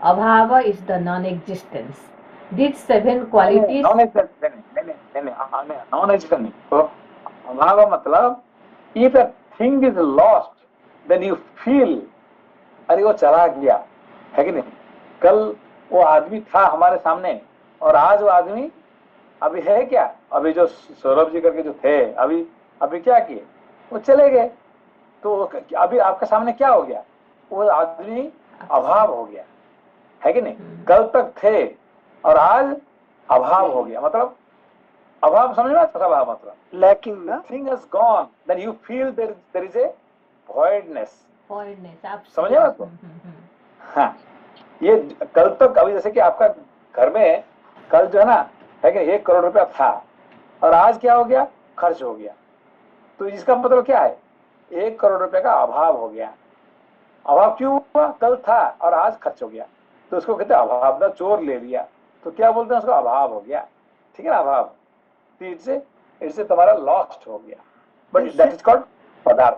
अभाव is the non existence. These 7 qualities non existent नहीं। तो अभाव मतलब if a thing is lost then you feel अरे वो चला गया, है कि नहीं? कल वो आदमी था हमारे सामने और आज वो आदमी अभी है क्या? अभी जो सौरभ जी करके जो थे अभी अभी क्या किए? वो चले गए। तो अभी आपके सामने क्या हो गया? वो आदमी अभाव हो गया, है कि नहीं? कल तक थे और आज अभाव हो गया। मतलब अभाव समझ में आता? अभाव मतलब लैकिंग ना, thing has gone then you feel there is a voidness। आप समझे बात को? हाँ, ये कल तक अभी जैसे कि आपका घर में कल जो है ना, है कि 1 करोड़ रुपया था और आज क्या हो गया? खर्च हो गया। तो इसका मतलब क्या है? 1 करोड़ रुपए का अभाव हो गया। अभाव क्यों हुआ? कल था और आज खर्च हो गया, तो उसको कहते हैं अभाव। ना चोर ले लिया तो क्या बोलते हैं उसको? अभाव हो गया। ठीक है ना? अभाव इससे तुम्हारा लॉस्ट हो गया, बट दैट इज कॉल्ड पदार्थ।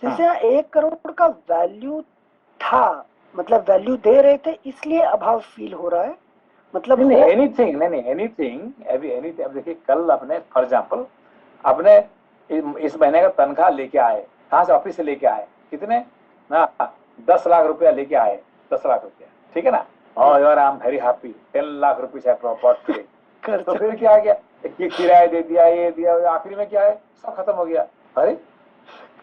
जैसे 1 करोड़ का वैल्यू था, मतलब वैल्यू दे रहे थे इसलिए अभाव फील हो रहा है, मतलब एनीथिंग नहीं एनीथिंग अभी एनीथिंग। अब देखिए कल अपने फॉर एग्जाम्पल अपने इस महीने का तनख्वाह लेके आए, कहाँ से? ऑफिस से लेके आए। कितने ना? 10 लाख रुपया लेके आए, 10 लाख रुपया। ठीक है ना? और यार I am very happy, 10 lakh rupees है प्रॉपर्टी। तो फिर क्या आ गया? ये किराया दे दिया, ये दिया, आखिरी में क्या है? सब खत्म हो गया। अरे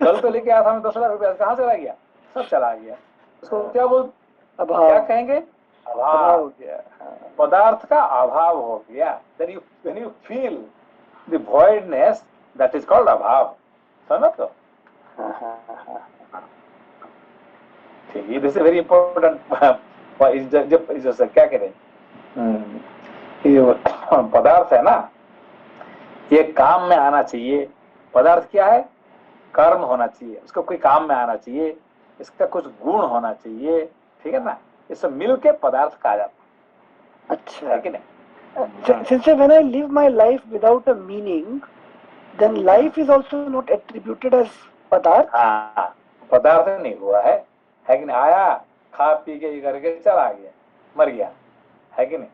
कल तो लेके आया था मैं 10 लाख रुपया, कहाँ चला गया? सब चला गया। उसको क्या बोल अभाव, क्या कहेंगे? अभाव हो गया, पदार्थ का अभाव हो गया। when you feel the voidness, that is called अभाव। समझ तो? ठीक है, दिस इज वेरी इंपॉर्टेंट। क्या कह रहे हैं? ये पदार्थ है ना, ये काम में आना चाहिए। पदार्थ क्या है? कर्म होना चाहिए, उसको कोई काम में आना चाहिए, इसका कुछ गुण होना चाहिए। ठीक है ना? इसे मिल के पदार्थ कहा जाता है। अच्छा है कि नहीं? since when I live my life without a meaning, then life is also not attributed as पदार्थ। हाँ, पदार्थ नहीं हुआ है कि नहीं? आया, खा पी के ये करके चला गया, मर गया, है कि नहीं?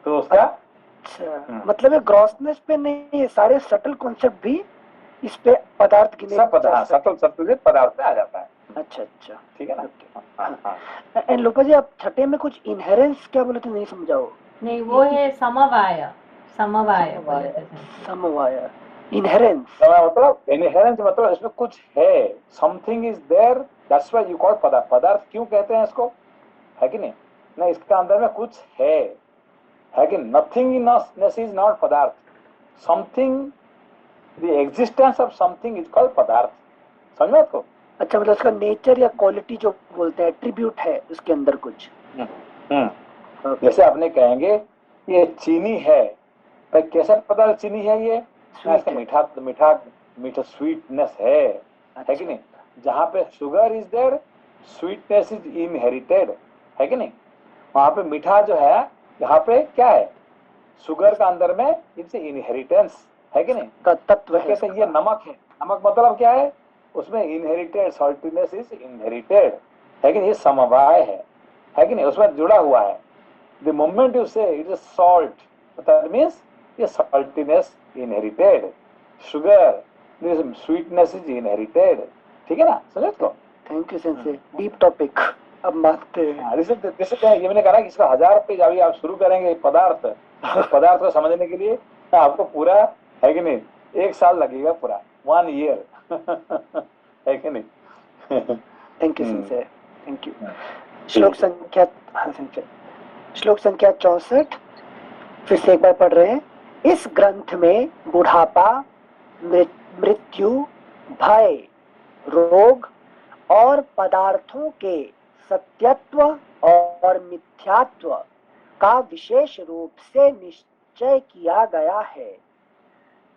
तो उसका अच्छा, मतलब ये ग्रॉसनेस पे नहीं है, सारे सटल कॉन्सेप्ट भी इस पे पदार्थ गिने सब पदार्थ सतल से पदार्थ में आ जाता है। अच्छा अच्छा, ठीक है ना? हाँ। एंड लोपा जी आप छठे में कुछ इनहेरेंस क्या बोले थे? नहीं समझाओ। नहीं, वो है समवाय। समवाय बोले थे। समवाय, इनहेरेंस मतलब इनहेरेंस मतलब इसमें कुछ है, something is there, that's why you call पदार्थ। पदार्थ क्यों कहते हैं इसको? है कि नहीं? ना इसके अंदर में कुछ है कि नथिंगनेस इज नॉट पदार्थ। Something, the existence of something is called पदार्थ। समझ में आपको? अच्छा, मतलब उसका नेचर या क्वालिटी जो बोलते हैं, एट्रीब्यूट है उसके अंदर कुछ। जैसे आपने कहेंगे ये चीनी है, तो कैसे पता चीनी है? ये इसका मीठा स्वीटनेस है कि नहीं? जहाँ पे sugar is there, sweetness is inherited, है कि नहीं? वहां पे मीठा जो है, यहाँ पे क्या है? शुगर का अंदर में इट्स इनहेरिटेंस, है कि नहीं? तत्व है। कहते हैं ये नमक है। नमक मतलब क्या है? उसमें इनहेरिटेड सॉल्टीनेस इज इनहेरिटेड, है कि नहीं? ये समवाय है कि नहीं? उसमें जुड़ा हुआ है। The moment you say it is salt, that means ये saltiness inherited. Sugar, this sweetness is inherited. ठीक है ना, समझ तो। Thank you sensei, deep topic अब मानते हैं। ये मैंने कहा कि इसका 1000 पेज अभी आप शुरू करेंगे पदार्थ, तो पदार्थ को समझने के लिए आपको पूरा, है कि नहीं, 1 साल लगेगा पूरा, 1 ईयर है कि नहीं। Thank you sensei, thank you. श्लोक संख्या, हाँ सेंसे, श्लोक संख्या 64 फिर से एक बार पढ़ रहे हैं। इस ग्रंथ में बुढ़ापा, मृत्यु, भय, रोग और पदार्थों के सत्यत्व और मिथ्यात्व का विशेष रूप से निश्चय किया गया है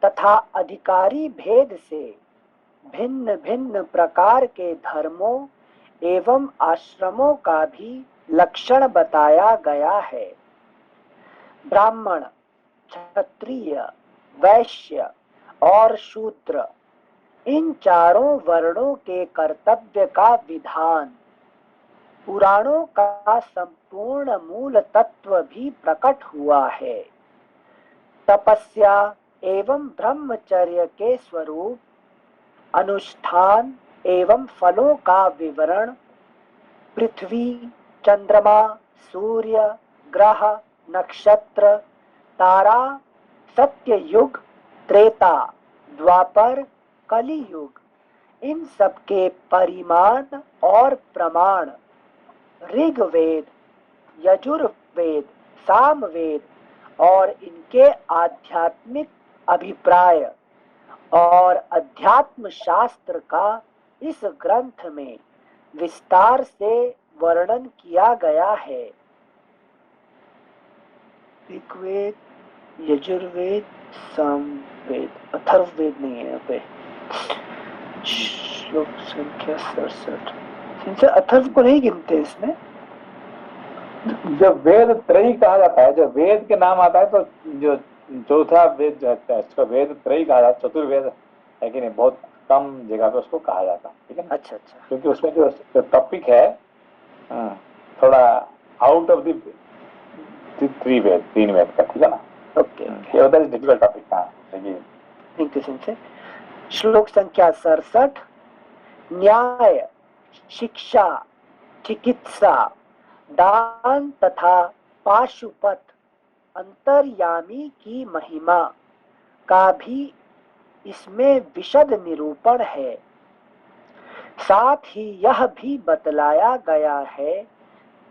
तथा अधिकारी भेद से भिन्न भिन्न प्रकार के धर्मों एवं आश्रमों का भी लक्षण बताया गया है। ब्राह्मण, क्षत्रिय, वैश्य और शूद्र, इन चारों वर्णों के कर्तव्य का विधान, पुराणों का संपूर्ण मूल तत्व भी प्रकट हुआ है। तपस्या एवं ब्रह्मचर्य के स्वरूप, अनुष्ठान एवं फलों का विवरण, पृथ्वी, चंद्रमा, सूर्य, ग्रह, नक्षत्र, तारा, सत्य युग, त्रेता, द्वापर, कली युग, इन सब के परिमाण और प्रमाण, ऋग्वेद, यजुर्वेद, सामवेद और इनके आध्यात्मिक अभिप्राय और अध्यात्म शास्त्र का इस ग्रंथ में विस्तार से वर्णन किया गया है। ऋग्वेद, यजुर्वेद, सामवेद, अथर्ववेद नहीं है यहाँ पे। श्लोक संख्या 67, इनसे अथर्व को नहीं गिनते इसमें। जब वेद त्रयी कहा जाता है, जब वेद के नाम आता है तो जो चौथा वेद जो है उसको वेद त्रयी कहा जाता है, चतुर्वेद है कि नहीं, बहुत कम जगह पे उसको कहा जाता है, ठीक है ना। अच्छा अच्छा, क्योंकि उसमें जो टॉपिक है थोड़ा आउट ऑफ द 3 वेद का, ठीक है ना। ओके, ये होता है डिफिकल्ट टॉपिक। हाँ, थैंक यू सेंसे। श्लोक संख्या 67, न्याय, शिक्षा, चिकित्सा, दान तथा पाशुपत, अंतर्यामी की महिमा का भी इसमें विशद निरूपण है। साथ ही यह भी बतलाया गया है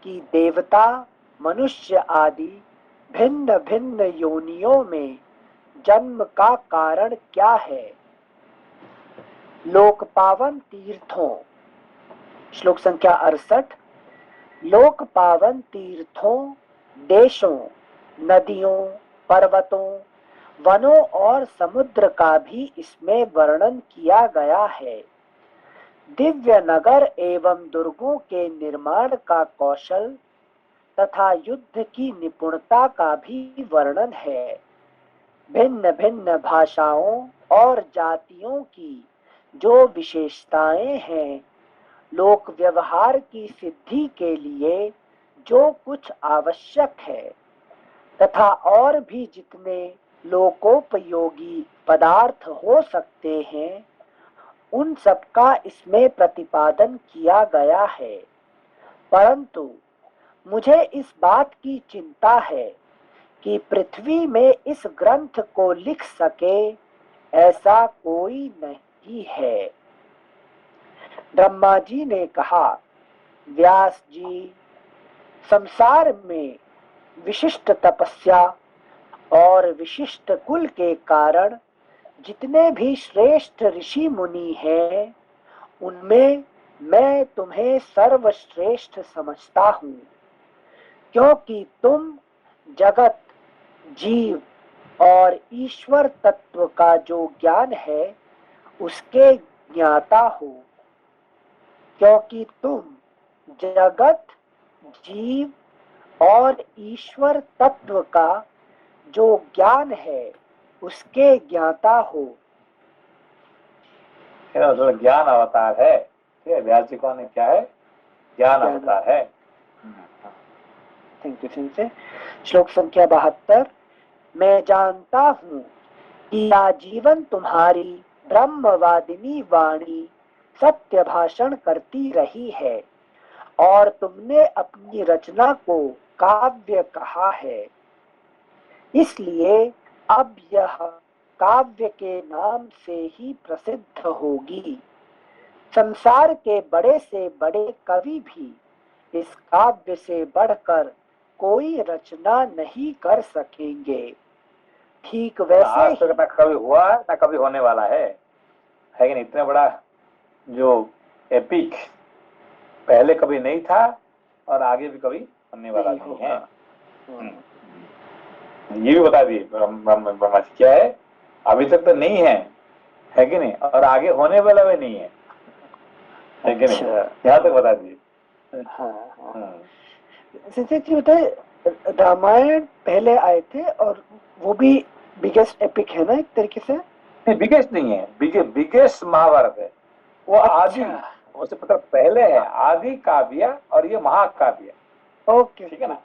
कि देवता, मनुष्य आदि भिन्न भिन्न योनियों में जन्म का कारण क्या है। लोक पावन तीर्थों, श्लोक संख्या 68, लोक पावन तीर्थों, देशों, नदियों, पर्वतों, वनों और समुद्र का भी इसमें वर्णन किया गया है। दिव्य नगर एवं दुर्गों के निर्माण का कौशल तथा युद्ध की निपुणता का भी वर्णन है। भिन्न भिन्न भाषाओं और जातियों की जो विशेषताएं हैं, लोक व्यवहार की सिद्धि के लिए जो कुछ आवश्यक है तथा और भी जितने लोकोपयोगी पदार्थ हो सकते हैं, उन सब का इसमें प्रतिपादन किया गया है। परंतु मुझे इस बात की चिंता है कि पृथ्वी में इस ग्रंथ को लिख सके ऐसा कोई नहीं है। ब्रह्मा जी ने कहा, व्यास जी, संसार में विशिष्ट तपस्या और विशिष्ट कुल के कारण जितने भी श्रेष्ठ ऋषि मुनि हैं, उनमें मैं तुम्हें सर्वश्रेष्ठ समझता हूँ, क्योंकि तुम जगत, जीव और ईश्वर तत्व का जो ज्ञान है उसके ज्ञाता हो। क्योंकि तुम जगत, जीव और ईश्वर तत्व का जो ज्ञान है उसके ज्ञाता हो। ज्ञान अवतार है, व्यास जी कौन है, क्या है, ज्ञान अवतार है। Thank you. श्लोक संख्या 72, मैं जानता हूँ कि आजीवन तुम्हारी ब्रह्मवादिनी वाणी सत्य भाषण करती रही है और तुमने अपनी रचना को काव्य कहा है, इसलिए अब यह काव्य के नाम से ही प्रसिद्ध होगी। संसार के बड़े से बड़े कवि भी इस काव्य से बढ़कर कोई रचना नहीं कर सकेंगे। ठीक वैसे आज तक ना कभी हुआ ना कभी होने वाला है कि नहीं? इतना बड़ा जो एपिक पहले कभी नहीं था और आगे भी कभी होने वाला नहीं है। ये भी बता दिए ब्रह्मा जी क्या है, अभी तक तो नहीं है कि नहीं, और आगे होने वाला भी नहीं है कि नहीं? यहाँ तक बता दिए। संजय जी बताए, रामायण पहले आए थे और वो भी बिगेस्ट एपिक है ना एक तरीके से? नहीं, बिगेस्ट नहीं है, बिगेस्ट महाभारत है वो। आदि उससे पता पहले है, आदि काव्य और ये महाकाव्य। ओके, ठीक है ना?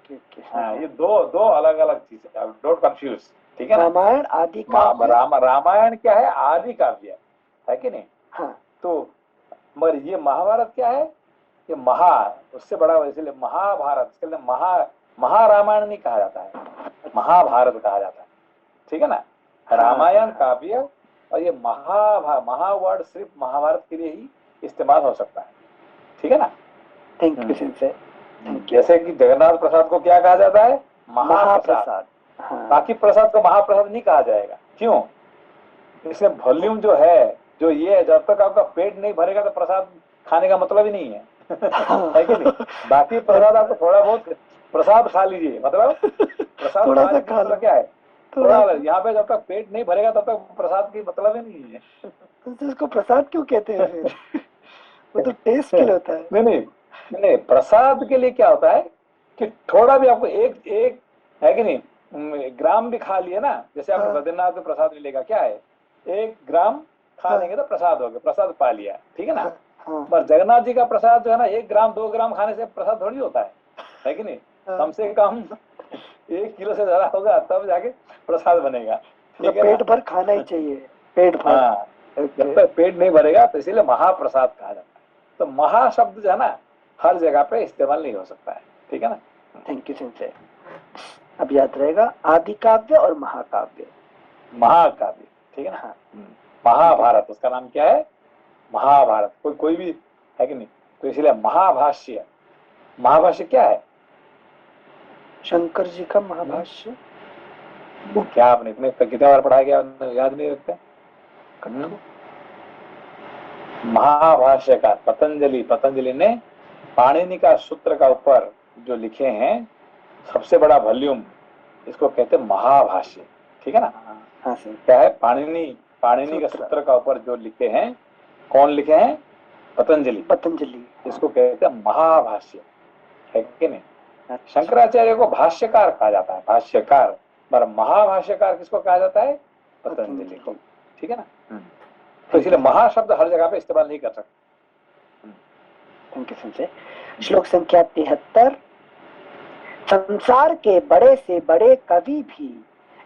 हाँ, ये दो अलग अलग चीजें, डोंट कंफ्यूज। ठीक है ना? रामायण आदि काव्य, रामायण क्या है? आदि काव्य है कि नहीं? हाँ। तो मगर ये महाभारत क्या है? ये उससे बड़ा, इसलिए महाभारत, इसके लिए महारामायण नहीं कहा जाता है, महाभारत कहा जाता है। ठीक है ना? रामायण काव्य और ये महा वर्ड सिर्फ महाभारत के लिए ही इस्तेमाल हो सकता है। ठीक है ना? Thank you sensei. जैसे कि जगन्नाथ प्रसाद को क्या कहा जाता है? महाप्रसाद। बाकी प्रसाद को महाप्रसाद नहीं कहा जाएगा। क्यों? इसमें वॉल्यूम जो है, जो ये है, जब तक आपका पेट नहीं भरेगा तो प्रसाद खाने का मतलब ही नहीं है। है कि नहीं? बाकी प्रसाद आपको थोड़ा बहुत प्रसाद खा लीजिए, मतलब प्रसाद थोड़ा सा खा लो। क्या है? थोड़ा। यहाँ पे जब तक पेट नहीं भरेगा तब तक प्रसाद की मतलब ही नहीं है। तो इसको प्रसाद क्यों कहते हैं फिर? वो तो टेस्ट के लिए होता है। नहीं, प्रसाद के लिए क्या होता है कि थोड़ा भी आपको एक है कि नहीं, ग्राम भी खा लिए ना, जैसे आपको बद्रीनाथ में प्रसाद मिलेगा, क्या है? 1 ग्राम खा लेंगे तो प्रसाद हो गया, प्रसाद पा लिया। ठीक है ना? पर जगन्नाथ जी का प्रसाद जो है ना, 1 ग्राम 2 ग्राम खाने से प्रसाद थोड़ी होता है कि नहीं? कम से कम 1 किलो से ज्यादा होगा तब जाके प्रसाद बनेगा। तो पेट भर खाना ही चाहिए, पेट भर। हाँ, जब तक पेट नहीं भरेगा तो इसीलिए महाप्रसाद कहा जाता है। तो महा शब्द जो है ना, हर जगह पे इस्तेमाल नहीं हो सकता है। ठीक है ना? Thank you sensei. अब याद रहेगा, आदि काव्य और महाकाव्य। महाकाव्य, ठीक है ना? महाभारत, उसका नाम क्या है? महाभारत। कोई भी है कि नहीं? तो इसलिए महाभाष्य क्या है? शंकर जी का महाभाष्य। क्या आपने इतने कितने बार पढ़ा गया, याद नहीं रखते? महाभाष्यकार पतंजलि ने पाणिनि का सूत्र का ऊपर जो लिखे हैं सबसे बड़ा वॉल्यूम, इसको कहते हैं महाभाष्य। ठीक है ना? हाँ सर। क्या है? पाणिनि के सूत्र का ऊपर जो लिखे हैं, कौन लिखे हैं? पतंजलि। इसको कहते हैं महाभाष्य, है कि नहीं? शंकराचार्य को भाष्यकार कहा जाता है, भाष्यकार। पर महाभाष्यकार किसको कहा जाता है? पतंजलि को। ठीक है ना? तो इसलिए महाशब्द हर जगह पे इस्तेमाल नहीं कर सकते। Thank you Sanjay. श्लोक संख्या 73। संसार के बड़े से बड़े कवि भी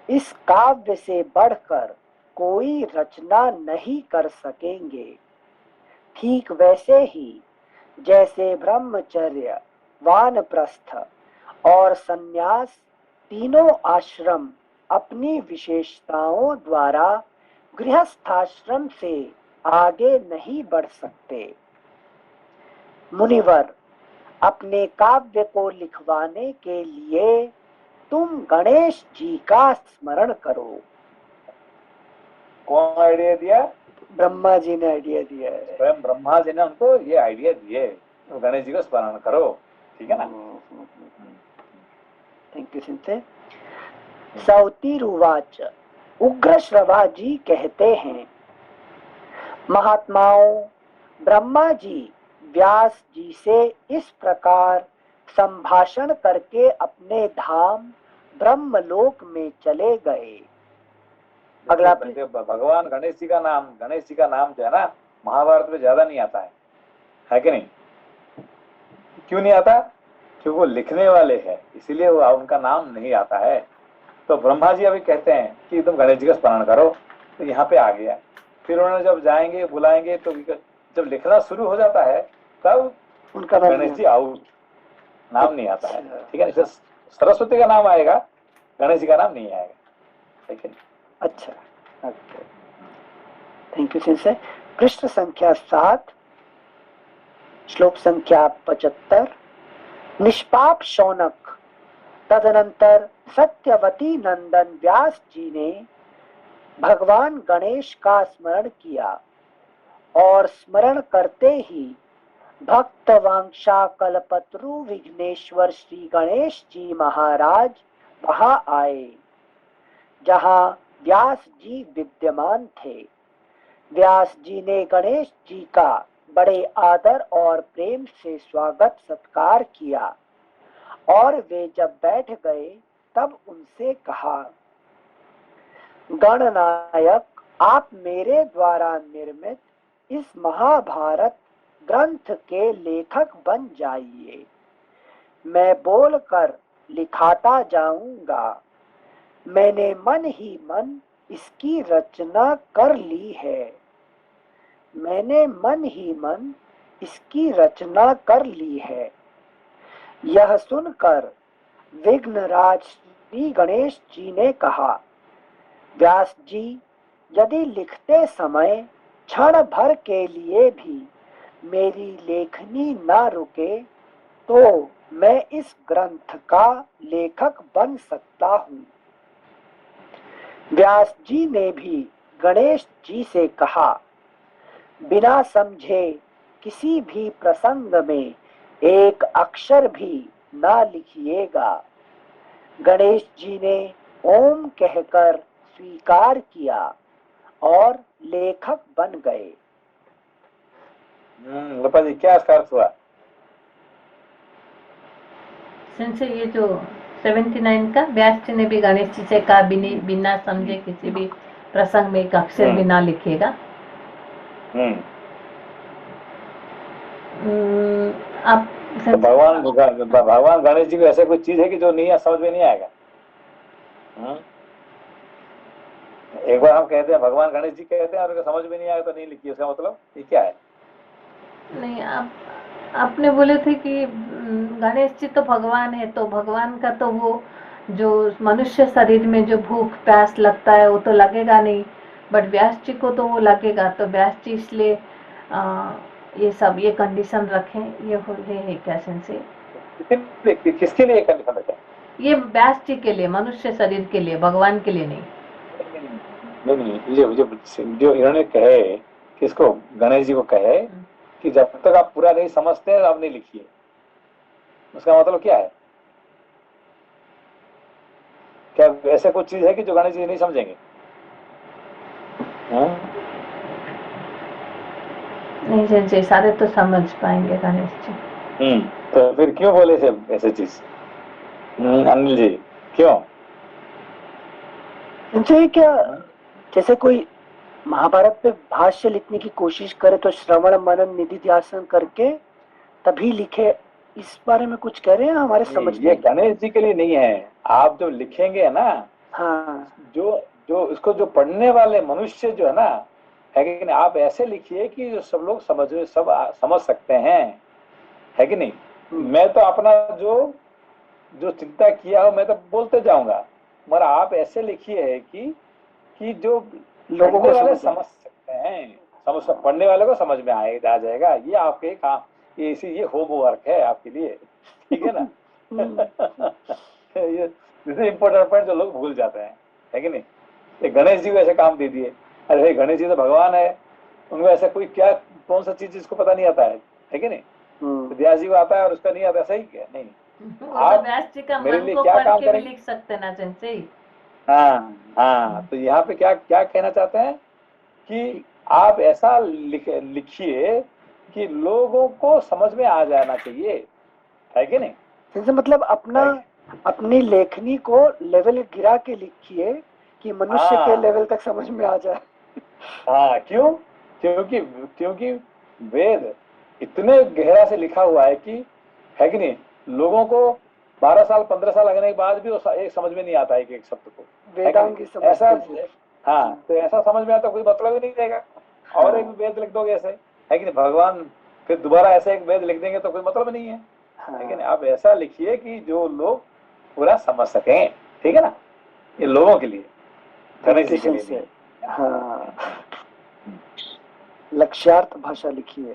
इस काव्य से बढ़कर कोई रचना नहीं कर सकेंगे। ठीक वैसे ही जैसे ब्रह्मचर्य, वानप्रस्थ और संन्यास तीनों आश्रम अपनी विशेषताओं द्वारा गृहस्थाश्रम से आगे नहीं बढ़ सकते। मुनिवर, अपने काव्य को लिखवाने के लिए तुम गणेश जी का स्मरण करो। कौन आइडिया दिया? ब्रह्मा जी ने आइडिया दिया है। स्वयं ब्रह्मा जी ने उनको ये आइडिया दिए, तो गणेश जी को स्मरण करो। ठीक है ना? Thank you sensei. सौतिरुवाच। उग्र श्रवा जी कहते हैं, महात्माओं, ब्रह्मा जी व्यास जी से इस प्रकार संभाषण करके अपने धाम ब्रह्मलोक में चले गए। अगला भगवान गणेश जी का नाम जो है ना, महाभारत में ज्यादा नहीं आता है कि नहीं? क्यों नहीं आता? क्योंकि वो लिखने वाले हैं, इसीलिए वो उनका नाम नहीं आता है। तो ब्रह्मा जी अभी कहते हैं कि तुम गणेश जी का स्मरण करो, तो यहाँ पे आ गया। फिर उन्होंने जब जाएंगे बुलाएंगे तो जब लिखना शुरू हो जाता है तब उनका नाम गणेश जी नहीं आउट, नाम नहीं आता है। अच्छा। ठीक है, जैसे सरस्वती का नाम आएगा, गणेश जी का नाम नहीं आएगा। ठीक है, अच्छा, ओके, थैंक यू सिंसे। पृष्ठ संख्या 7, श्लोक संख्या 75। निष्पाप शौनक, तदनंतर सत्यवती नंदन व्यास जी ने भगवान गणेश का स्मरण किया और स्मरण करते ही भक्तवांशा कल्पतरु विघ्नेश्वर श्री गणेश जी महाराज वहां आए जहां व्यास जी विद्यमान थे। व्यास जी ने गणेश जी का बड़े आदर और प्रेम से स्वागत सत्कार किया और वे जब बैठ गए तब उनसे कहा, गणनायक, आप मेरे द्वारा निर्मित इस महाभारत ग्रंथ के लेखक बन जाइए। मैं बोलकर लिखाता जाऊंगा। मैंने मन ही मन इसकी रचना कर ली है। मैंने मन ही मन इसकी रचना कर ली है। यह सुनकर विघ्नराज श्री गणेश जी ने कहा, व्यास जी, यदि लिखते समय क्षण भर के लिए भी मेरी लेखनी ना रुके तो मैं इस ग्रंथ का लेखक बन सकता हूँ। व्यास जी ने भी गणेश जी से कहा, बिना समझे किसी भी प्रसंग में एक अक्षर भी ना लिखिएगा। गणेश जी ने ओम कहकर स्वीकार किया और लेखक बन गए। गोपाल जी क्या अर्थ हुआ? सिंसे ये जो 79 का, व्यास जी ने भी गणेश जी से कहा बिना समझे किसी भी प्रसंग में एक अक्षर भी ना लिखेगा। आप तो भगवान गणेश जी को ऐसे कोई चीज है कि जो नहीं समझ में नहीं आएगा? एक बार हम कहते हैं भगवान गणेश जी कहते हैं और समझ में नहीं आएगा तो नहीं लिखिए, उसका मतलब ये क्या है? नहीं, आपने बोले थे कि गणेश जी तो भगवान है, तो भगवान का तो वो जो मनुष्य शरीर में जो भूख प्यास लगता है वो तो लगेगा नहीं, बट व्यास जी को तो वो लगेगा। तो व्यास जी इसलिए ये सब ये कंडीशन रखें, ये है क्या सेंसे? किसके लिए कंडीशन रखें? ये व्यास जी के लिए, मनुष्य शरीर के लिए, भगवान के लिए नहीं। जो इन्होंने कहे, किसको? गणेश जी को कहे कि जब तक आप पूरा नहीं समझते आप नहीं लिखिए, उसका मतलब क्या है? क्या ऐसे कुछ चीज है कि जो गणेश जी नहीं समझेंगे? नहीं सेंसे, सारे तो समझ पाएंगे गणेश जी। तो फिर क्यों बोले थे ऐसे चीज? अनिल जी क्यों? क्या जैसे कोई महाभारत पे भाष्य लिखने की कोशिश करे तो श्रवण मनन निधि ध्यान करके तभी लिखे, इस बारे में कुछ कह रहे हैं हमारे समझ में? ये गणेश जी के लिए नहीं है। आप जो लिखेंगे ना, हाँ, जो इसको जो पढ़ने वाले मनुष्य जो है ना, है कि नहीं, आप ऐसे लिखिए कि जो सब लोग समझ सकते हैं, है कि नहीं? मैं तो अपना जो चिंता किया हो मैं तो बोलते जाऊंगा, मगर आप ऐसे लिखिए कि जो लोगों को वाले समझ सकते हैं, पढ़ने वाले को समझ में आ जाएगा। ये आपके काम, ये होमवर्क है आपके लिए, ठीक है ना? ये इम्पोर्टेंट पॉइंट जो लोग भूल जाते हैं, है कि नहीं? ये गणेश जी को ऐसे काम दे दिए। अरे भाई, गणेश जी तो भगवान है, उनको ऐसा कोई क्या कौन सा चीज जिसको पता नहीं आता है कि नहीं? व्यास जी को आता है और उसका नहीं आता, सही क्या? नहीं, आप व्यास जी का मेरे मन लिए को क्या पढ़ काम के भी करेंगे? लिख सकते ना सेंसे। हाँ, तो यहाँ पे क्या कहना चाहते हैं कि आप ऐसा लिखिए कि लोगों को समझ में आ जाना चाहिए, है कि नहीं? जैसे मतलब अपनी लेखनी को लेवल गिरा के लिखिए कि मनुष्य के लेवल तक समझ में आ जाए। हाँ, क्यों? क्योंकि वेद इतने गहरा से लिखा हुआ है कि, है कि नहीं, लोगों को 12 साल 15 साल लगने के बाद भी एक समझ में नहीं आता है एक शब्द को, वेदांगी ऐसा। हाँ, तो ऐसा समझ में आता कोई मतलब ही नहीं रहेगा। और एक वेद लिख दोगे ऐसे, है कि नहीं। भगवान फिर दोबारा ऐसे एक वेद लिख देंगे तो कोई मतलब नहीं है, है कि नहीं। आप ऐसा लिखिए कि जो लोग पूरा समझ सकें, ठीक है ना, ये लोगों के लिए, गणेश जी के लिए नहीं। हाँ, लक्ष्यार्थ भाषा लिखिए।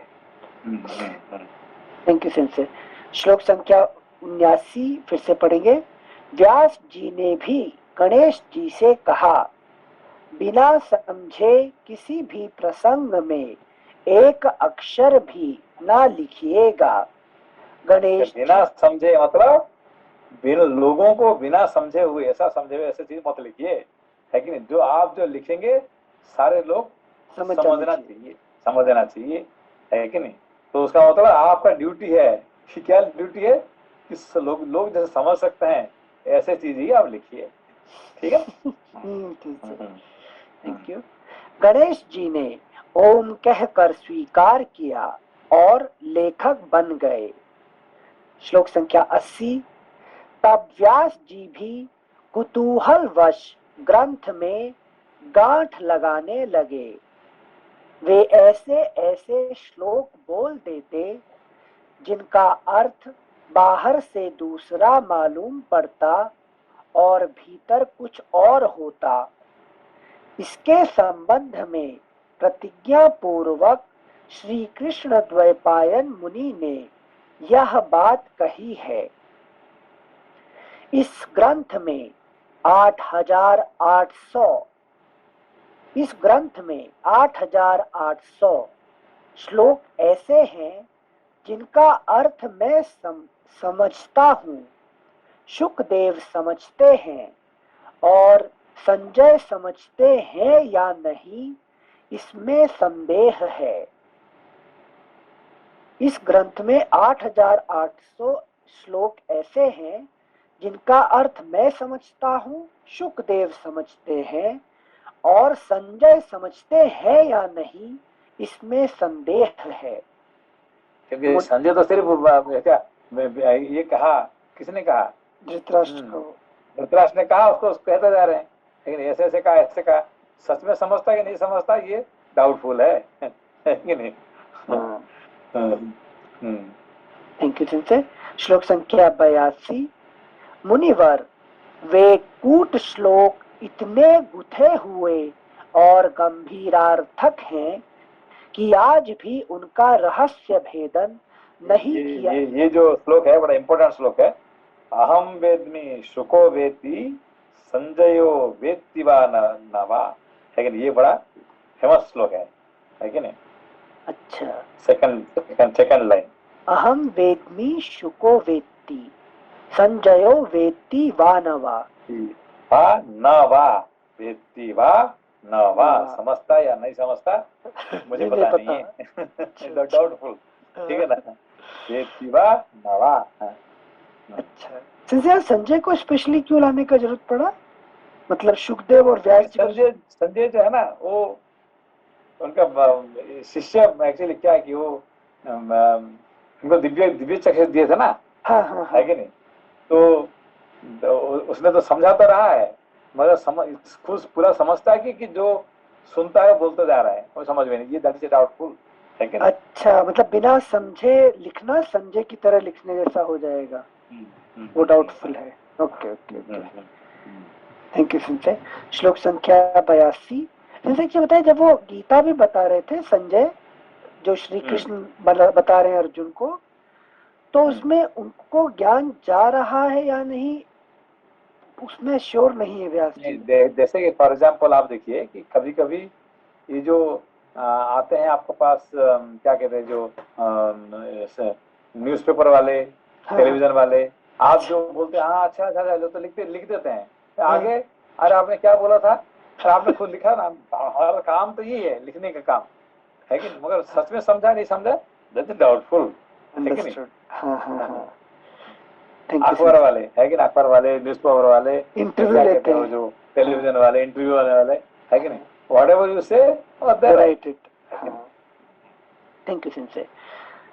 Thank you sensei. श्लोक संख्या 79 फिर से पढ़ेंगे। व्यास जी ने भी गणेश जी से कहा, बिना समझे किसी भी प्रसंग में एक अक्षर भी ना लिखिएगा। गणेश बिना समझे मतलब बिना लोगों को बिना समझे हुए, ऐसा समझे हुए ऐसे चीज मत लिखिए, है कि नहीं। जो आप जो लिखेंगे सारे लोग समझना चाहिए, है कि नहीं। तो उसका मतलब आपका ड्यूटी है कि क्या ड्यूटी है कि लोग जैसे समझ सकते हैं ऐसे चीज ही आप लिखिए, ठीक है। Thank you. गणेश जी ने ओम कहकर स्वीकार किया और लेखक बन गए। श्लोक संख्या 80। तब व्यास जी भी कुतूहलवश ग्रंथ में गांठ लगाने लगे। वे ऐसे ऐसे श्लोक बोल देते जिनका अर्थ बाहर से दूसरा मालूम पड़ता और भीतर कुछ और होता। इसके संबंध में प्रतिज्ञा पूर्वक श्री कृष्ण द्वैपायन मुनि ने यह बात कही है। इस ग्रंथ में 8,800 श्लोक ऐसे हैं जिनका अर्थ मैं समझता हूँ, शुकदेव समझते हैं और संजय समझते हैं या नहीं, इसमें संदेह है। इस ग्रंथ में 8,800 श्लोक ऐसे हैं जिनका अर्थ मैं समझता हूँ, शुकदेव समझते हैं और संजय समझते हैं या नहीं, इसमें संदेह है। क्योंकि संजय तो सिर्फ क्या ये कहा, किसने कहा? धृतराष्ट्र को। धृतराष्ट्र ने कहा, उसको कहते जा रहे हैं, लेकिन ऐसे ऐसे कहा, ऐसे कहा। सच में समझता कि नहीं समझता ये डाउटफुल है कि नहीं। थैंक यू जिनसे। श्लोक संख्या 82। मुनिवर, वे कूट श्लोक इतने गुथे हुए और गंभीरार्थक हैं कि आज भी उनका रहस्य भेदन नहीं किया। ये जो श्लोक है बड़ा इंपॉर्टेंट श्लोक है। अहम वेद्मि शुको वेत्ति संजयो वेत्ति वा न वा, है कि ये बड़ा फेमस श्लोक है कि नहीं। अच्छा, सेकंड लाइन, अहम वेद्मि शुको वेत्ति संजयो वेत्ति वा न वा। वेत्ति वा न वा, समझता या नहीं समझता मुझे पता नहीं है। डाउटफुल, ठीक है ना। वेत्ति वा न वा। अच्छा, संजय को स्पेशली क्यों लाने का जरूरत पड़ा? मतलब शुकदेव और व्यास जी। संजय जो है ना, वो उनका शिष्य एक्चुअली क्या है कि वो उनको दिव्य चक्षु दिए थे ना। हाँ। है कि नहीं। तो उसने तो समझाता रहा है, मगर खुद पूरा समझता है कि जो सुनता है बोलते जा रहा है, वो समझ में नहीं। ये दैट इज डाउटफुल, है कि नहीं। अच्छा, मतलब बिना समझे लिखना संजय की तरह लिखने जैसा हो जाएगा, वो डाउटफुल है। ओके। Thank you Sanjay. श्लोक संख्या 82। संजय जी बताए, जब वो गीता भी बता रहे थे संजय, जो श्री कृष्ण बता रहे हैं अर्जुन को, तो उसमें उनको ज्ञान जा रहा है या नहीं, उसमें श्योर नहीं है व्यास जी। जैसे कि फॉर एग्जाम्पल आप देखिए कि कभी कभी ये जो आते हैं आपके पास, क्या कहते हैं, जो न्यूज़पेपर वाले, टेलीविजन वाले, आप जो बोलते हैं हाँ अच्छा तो लिख देते हैं आगे। अरे आपने क्या बोला था, आपने खुद लिखा ना। हमारा काम तो यही है, लिखने का काम, है कि नहीं। मगर सच में समझा नहीं समझा, दैट इज डाउटफुल, है कि नहीं। अखबार वाले, है कि नहीं, अखबार वाले, न्यूज़पेपर वाले, इंटरव्यू लेते हैं, जो टेलीविजन वाले इंटरव्यू वाले, है कि नहीं। Whatever you say write it. Thank you sensei.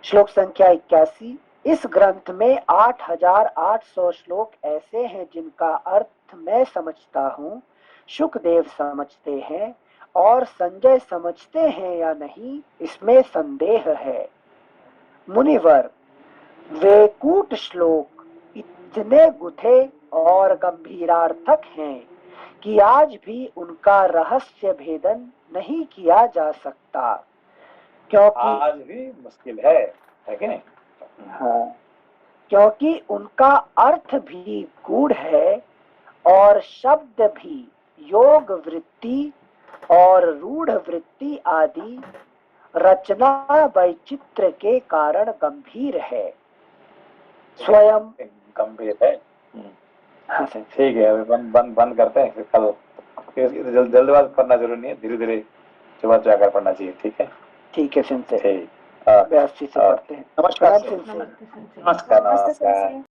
श्लोक संख्या 81। इस ग्रंथ में 8,800 श्लोक ऐसे हैं जिनका अर्थ मैं समझता हूँ, शुकदेव समझते हैं और संजय समझते हैं या नहीं, इसमें संदेह है। मुनिवर, वे कूट श्लोक इतने गुथे और गंभीरार्थक हैं कि आज भी उनका रहस्य भेदन नहीं किया जा सकता, क्योंकि आज भी मुश्किल है कि नहीं? हाँ, क्योंकि उनका अर्थ भी गूढ़ है और शब्द भी योग वृत्ति और रूढ़ वृत्ति आदि रचना वैचित्र के कारण गंभीर है, स्वयं गंभीर है। हाँ सर। ठीक है, अभी बंद करते हैं, फिर कल जल्दबाज करना जरूरी नहीं है, धीरे धीरे जाकर पढ़ना चाहिए। ठीक है, ठीक है सेंसे, ठीक। व्यवस्थित से पढ़ते हैं। नमस्कार प्रणाम सर। सेंसे। नमस्ते संजय। नमस्कार नमस्ते नमस्कार। सर।